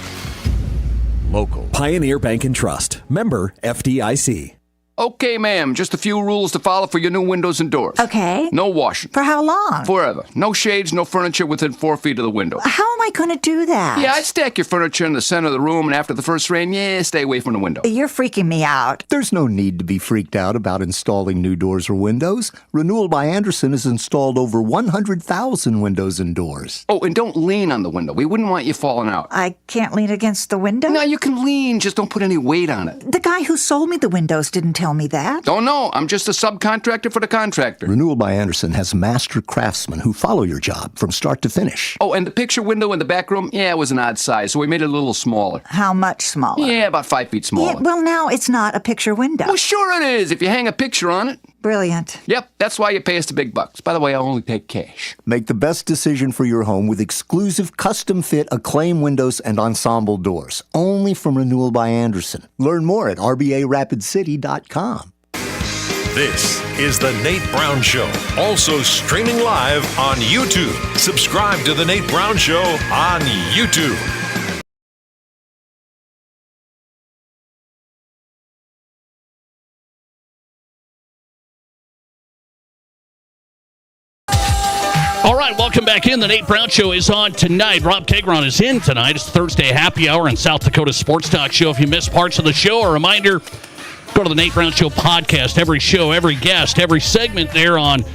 Local. Pioneer Bank and Trust. Member FDIC. Okay, ma'am, just a few rules to follow for your new windows and doors. Okay. No washing. For how long? Forever. No shades, no furniture within 4 feet of the window. How am I going to do that? Yeah, I'd stack your furniture in the center of the room, and after the first rain, stay away from the window. You're freaking me out. There's no need to be freaked out about installing new doors or windows. Renewal by Anderson has installed over 100,000 windows and doors. Oh, and don't lean on the window. We wouldn't want you falling out. I can't lean against the window? No, you can lean, just don't put any weight on it. The guy who sold me the windows didn't tell me that. Don't know. I'm just a subcontractor for the contractor. Renewal by Anderson has master craftsmen who follow your job from start to finish. Oh, and the picture window in the back room, it was an odd size, so we made it a little smaller. How much smaller? Yeah, about 5 feet smaller. Yeah, well, now it's not a picture window. Well, sure it is, if you hang a picture on it. Brilliant. Yep, that's why you pay us the big bucks. By the way, I only take cash. Make the best decision for your home with exclusive custom-fit Acclaim windows and ensemble doors. Only from Renewal by Anderson. Learn more at rbarapidcity.com. This is The Nate Brown Show, also streaming live on YouTube. Subscribe to The Nate Brown Show on YouTube. All right, welcome back in. The Nate Brown Show is on tonight. Rob Tegron is in tonight. It's Thursday Happy Hour and South Dakota Sports Talk Show. If you missed parts of the show, a reminder, go to the Nate Brown Show podcast. Every show, every guest, every segment there on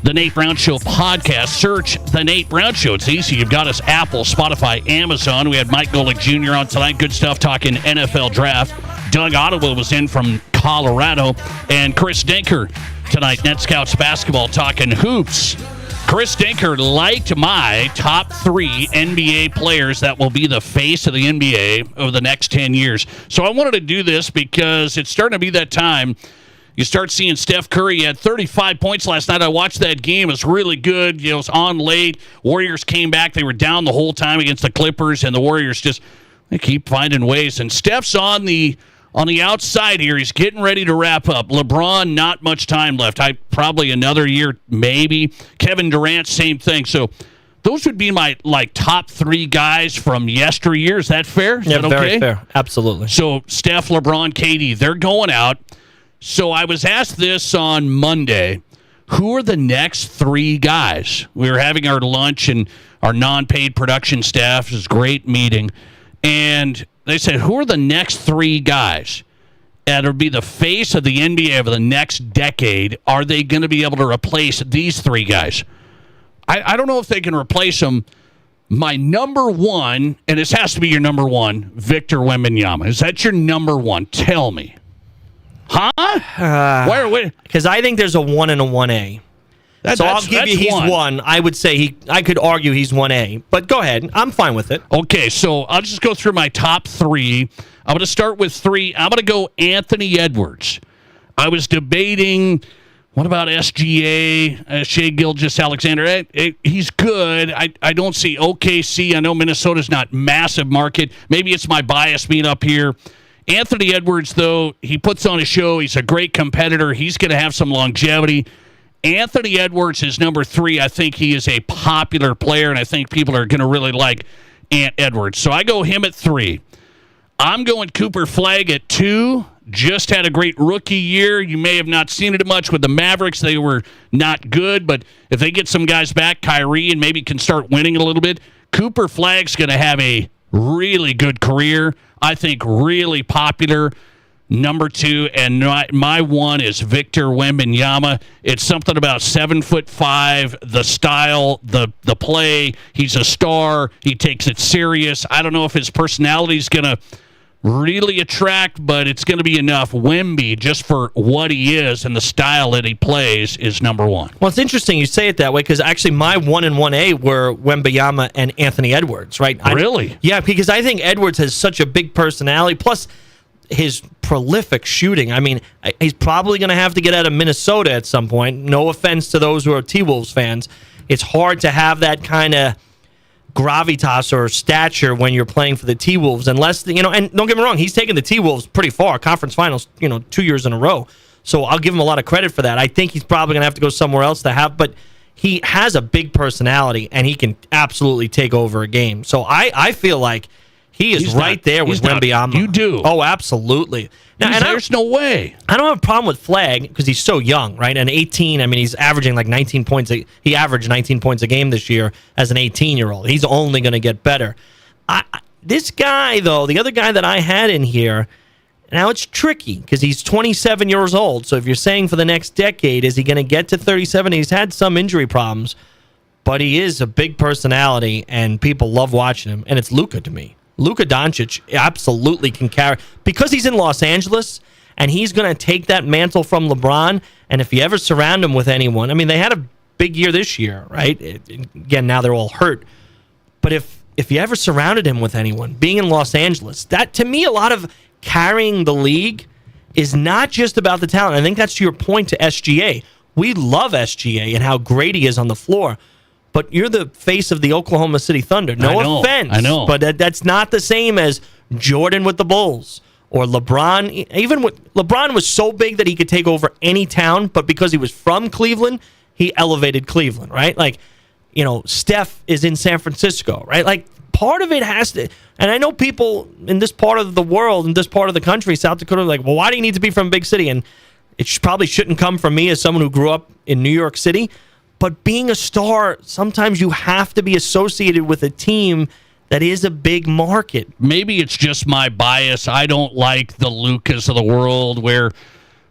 the Nate Brown Show podcast. Search the Nate Brown Show. It's easy. You've got us Apple, Spotify, Amazon. We had Mike Golick Jr. on tonight. Good stuff talking NFL draft. Doug Ottawa was in from Colorado. And Chris Denker tonight, Net Scouts basketball, talking hoops. Chris Denker liked my top 3 NBA players that will be the face of the NBA over the next 10 years. So I wanted to do this because it's starting to be that time. You start seeing Steph Curry. He had 35 points last night. I watched that game. It was really good. It was on late. Warriors came back. They were down the whole time against the Clippers, and the Warriors they keep finding ways. And Steph's on the outside here. He's getting ready to wrap up. LeBron, not much time left. Probably another year, maybe. Kevin Durant, same thing. So those would be my top 3 guys from yesteryear. Is that fair? Is that okay? Very fair. Absolutely. So Steph, LeBron, KD, they're going out. So I was asked this on Monday. Who are the next 3 guys? We were having our lunch and our non-paid production staff. It was a great meeting. And they said, who are the next 3 guys that will be the face of the NBA over the next decade? Are they going to be able to replace these 3 guys? I don't know if they can replace them. My number 1, and this has to be your number 1, Victor Wembanyama. Is that your number 1? Tell me. Huh? Where? Because I think there's a 1 and a 1A. So I'll give you he's 1. I would say I could argue he's 1A. But go ahead. I'm fine with it. Okay, so I'll just go through my top 3. I'm going to start with 3. I'm going to go Anthony Edwards. I was debating, what about SGA, Shai Gilgeous-Alexander? He's good. I don't see OKC. I know Minnesota's not massive market. Maybe it's my bias being up here. Anthony Edwards, though, he puts on a show. He's a great competitor. He's going to have some longevity. Anthony Edwards is number 3. I think he is a popular player, and I think people are going to really like Ant Edwards. So I go him at 3. I'm going Cooper Flagg at 2. Just had a great rookie year. You may have not seen it much with the Mavericks. They were not good, but if they get some guys back, Kyrie, and maybe can start winning a little bit, Cooper Flagg's going to have a really good career. I think really popular. Number 2, and my 1 is Victor Wembanyama. It's something about 7'5", the style, the play. He's a star. He takes it serious. I don't know if his personality is going to really attract, but it's going to be enough. Wemby, just for what he is and the style that he plays, is number 1. Well, it's interesting you say it that way because actually my 1 and 1A were Wembanyama and Anthony Edwards, right? Really? Yeah, because I think Edwards has such a big personality. Plus, his prolific shooting. I mean, he's probably going to have to get out of Minnesota at some point. No offense to those who are T-Wolves fans. It's hard to have that kind of gravitas or stature when you're playing for the T-Wolves unless, and don't get me wrong, he's taken the T-Wolves pretty far, conference finals, 2 years in a row. So I'll give him a lot of credit for that. I think he's probably going to have to go somewhere else but he has a big personality and he can absolutely take over a game. So I feel like He is right there with Wembanyama. You do. Oh, absolutely. Now, There's no way. I don't have a problem with Flagg because he's so young, right? And 18, I mean, he's averaging like 19 points. He averaged 19 points a game this year as an 18-year-old. He's only going to get better. This guy, though, the other guy that I had in here, now it's tricky because he's 27 years old. So if you're saying for the next decade, is he going to get to 37? He's had some injury problems, but he is a big personality, and people love watching him. And it's Luka to me. Luka Doncic absolutely can carry, because he's in Los Angeles, and he's going to take that mantle from LeBron. And if you ever surround him with anyone, I mean, they had a big year this year, right? Again, now they're all hurt. But if you ever surrounded him with anyone, being in Los Angeles, that, to me, a lot of carrying the league is not just about the talent. I think that's to your point to SGA. We love SGA and how great he is on the floor. But you're the face of the Oklahoma City Thunder. No offense. I know. But that's not the same as Jordan with the Bulls or LeBron. Even LeBron was so big that he could take over any town, but because he was from Cleveland, he elevated Cleveland, right? Like, Steph is in San Francisco, right? Like, part of it has to, and I know people in this part of the world, in this part of the country, South Dakota, are like, well, why do you need to be from a big city? And it probably shouldn't come from me as someone who grew up in New York City. But being a star, sometimes you have to be associated with a team that is a big market. Maybe it's just my bias. I don't like the Lucas of the world where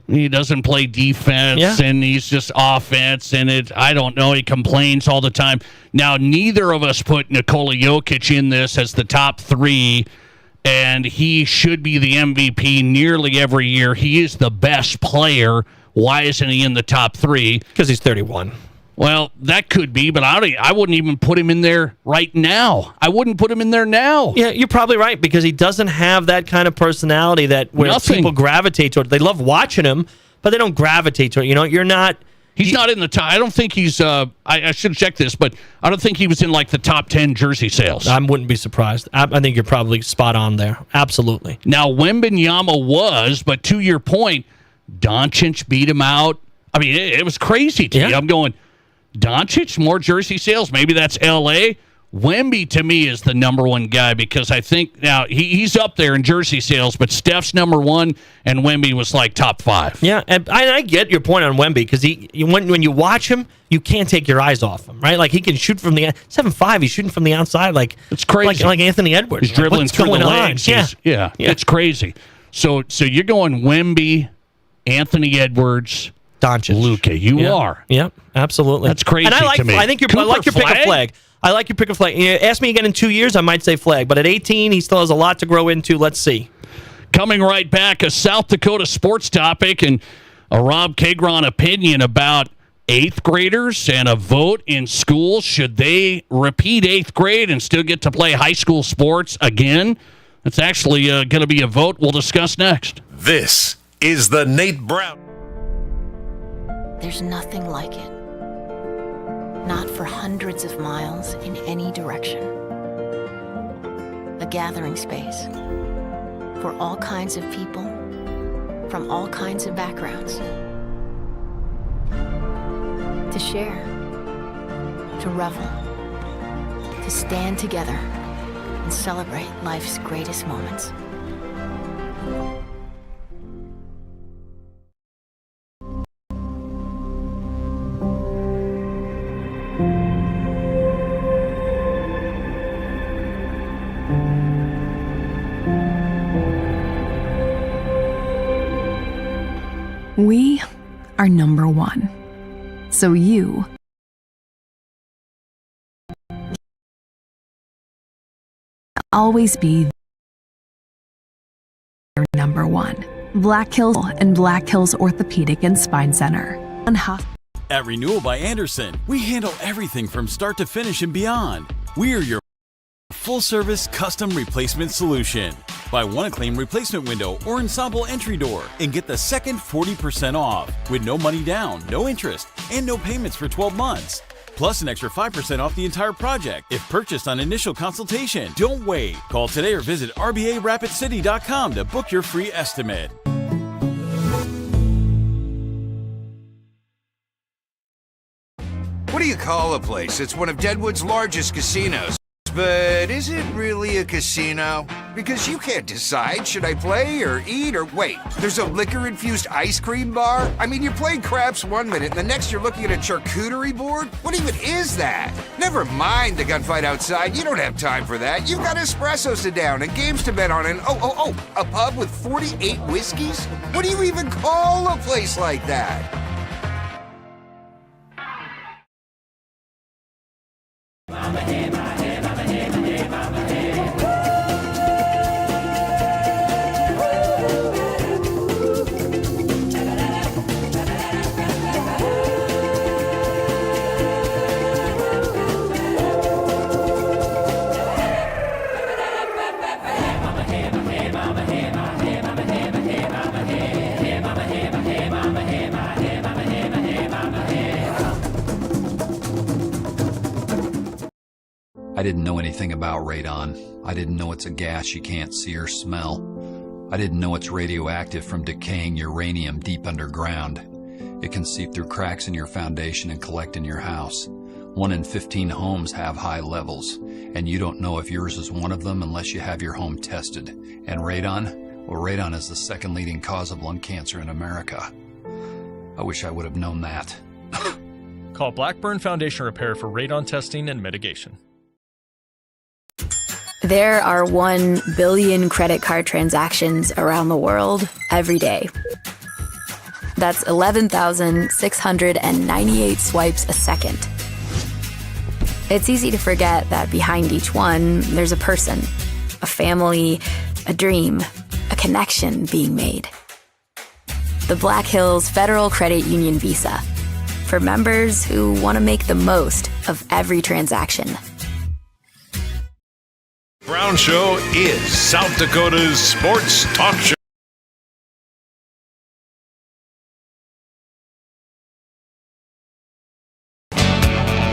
he doesn't play defense and he's just offense. And I don't know, he complains all the time. Now, neither of us put Nikola Jokic in this as the top 3, and he should be the MVP nearly every year. He is the best player. Why isn't he in the top 3? Because he's 31. Well, that could be, but I wouldn't even put him in there right now. I wouldn't put him in there now. Yeah, you're probably right, because he doesn't have that kind of personality that where people gravitate toward. They love watching him, but they don't gravitate toward it. You're not... He's not in the top... I don't think he's... I should check this, but I don't think he was in, like, the top 10 jersey sales. I wouldn't be surprised. I think you're probably spot on there. Absolutely. Now, Wembanyama was, but to your point, Doncic beat him out. I mean, it was crazy to me. I'm going... Doncic, more jersey sales. Maybe that's L.A. Wemby, to me, is the number one guy because I think now he's up there in jersey sales, but Steph's number 1 and Wemby was like top 5. Yeah, and I get your point on Wemby because when you watch him, you can't take your eyes off him, right? Like he can shoot from the 7'5", he's shooting from the outside like it's crazy, like Anthony Edwards. He's dribbling through the legs. Yeah, it's crazy. So you're going Wemby, Anthony Edwards, Doncic, Luka. You are. Yep, absolutely. That's crazy. And I like. To me. I like your pick of Flagg. I like your pick of Flagg. Ask me again in 2 years, I might say Flagg. But at 18, he still has a lot to grow into. Let's see. Coming right back, a South Dakota sports topic and a Rob Kagron opinion about 8th graders and a vote in schools. Should they repeat 8th grade and still get to play high school sports again? That's actually going to be a vote we'll discuss next. This is the Nate Brown. There's nothing like it. Not for hundreds of miles in any direction. A gathering space for all kinds of people from all kinds of backgrounds. To share, to revel, to stand together and celebrate life's greatest moments. We are number 1. So you always be number 1. Black Hills and Black Hills Orthopedic and Spine Center. At Renewal by Andersen, we handle everything from start to finish and beyond. We are your full-service custom replacement solution. Buy one Acclaim replacement window or ensemble entry door and get the second 40% off with no money down, no interest, and no payments for 12 months. Plus an extra 5% off the entire project if purchased on initial consultation. Don't wait. Call today or visit RBARapidCity.com to book your free estimate. What do you call a place? It's one of Deadwood's largest casinos. but is it really a casino? Because you can't decide, should I play or eat or wait, there's a liquor-infused ice cream bar? I mean, you're playing craps one minute and the next you're looking at a charcuterie board? What even is that? Never mind the gunfight outside, you don't have time for that. You've got espressos to down and games to bet on and a pub with 48 whiskeys? What do you even call a place like that? I didn't know anything about radon. I didn't know it's a gas you can't see or smell. I didn't know it's radioactive from decaying uranium deep underground. It can seep through cracks in your foundation and collect in your house. 1 in 15 homes have high levels, and you don't know if yours is one of them unless you have your home tested. And radon? Well, radon is the second leading cause of lung cancer in America. I wish I would have known that. Call Blackburn Foundation Repair for radon testing and mitigation. There are 1 billion credit card transactions around the world every day. That's 11,698 swipes a second. It's easy to forget that behind each one, there's a person, a family, a dream, a connection being made. The Black Hills Federal Credit Union Visa, for members who want to make the most of every transaction. Brown Show is South Dakota's sports talk show.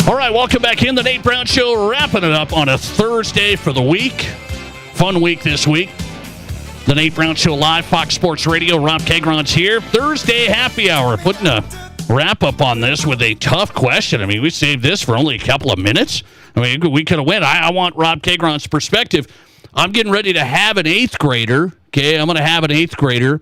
All right, welcome back in the Nate Brown Show, wrapping it up on a Thursday for the week. Fun week this week. The Nate Brown Show live, Fox Sports Radio. Rob Kegron's here. Thursday happy hour, putting a wrap up on this with a tough question. I mean, we saved this for only a couple of minutes. I mean, we could have went. I want Rob Kegron's perspective. I'm getting ready to have an 8th grader. Okay, I'm going to have an 8th grader.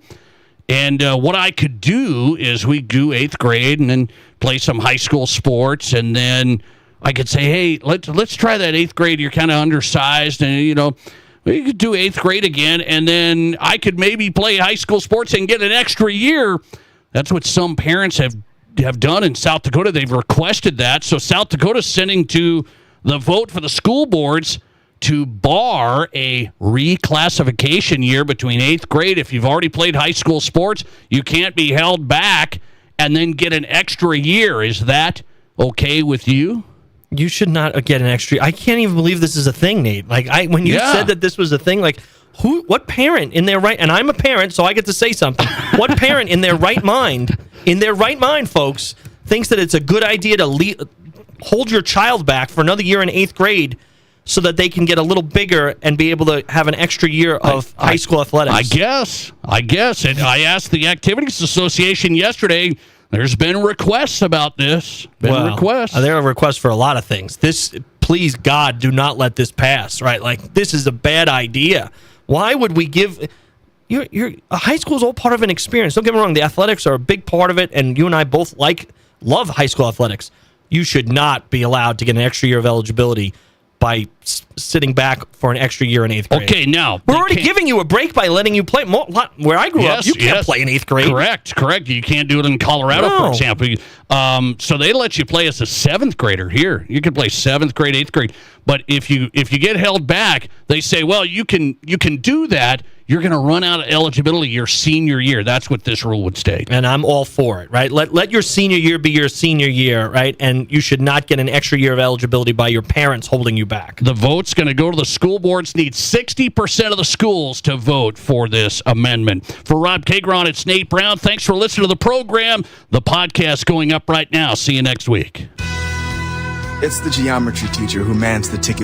And what I could do is we do 8th grade and then play some high school sports. And then I could say, hey, let's try that 8th grade. You're kind of undersized. And, you know, we could do 8th grade again. And then I could maybe play high school sports and get an extra year. That's what some parents have done in South Dakota. They've requested that. So South Dakota's sending to the vote for the school boards to bar a reclassification year between 8th grade. If you've already played high school sports, you can't be held back and then get an extra year. Is that okay with you? You should not get an extra. I can't even believe this is a thing, Nate. Like when you said that this was a thing, like what parent in their right, and I'm a parent, so I get to say something. What parent in their right mind, folks, thinks that it's a good idea to hold your child back for another year in 8th grade so that they can get a little bigger and be able to have an extra year of high school athletics? I guess. And I asked the Activities Association yesterday. There's been requests about this. There are requests for a lot of things. Please, God, do not let this pass, right? Like, this is a bad idea. Why would we give... high school is all part of an experience. Don't get me wrong. The athletics are a big part of it, and you and I both love high school athletics. You should not be allowed to get an extra year of eligibility by sitting back for an extra year in 8th grade. Okay, now... We're already giving you a break by letting you play. Where I grew up, you can't play in 8th grade. Correct. You can't do it in Colorado, for example. So they let you play as a 7th grader here. You can play 7th grade, 8th grade. But if you get held back, they say, well, you can do that. You're going to run out of eligibility your senior year. That's what this rule would state. And I'm all for it, right? Let your senior year be your senior year, right? And you should not get an extra year of eligibility by your parents holding you back. The vote's going to go to the school boards. Need 60% of the schools to vote for this amendment. For Rob Kegron, it's Nate Brown. Thanks for listening to the program. The podcast going up right now. See you next week. It's the geometry teacher who mans the ticket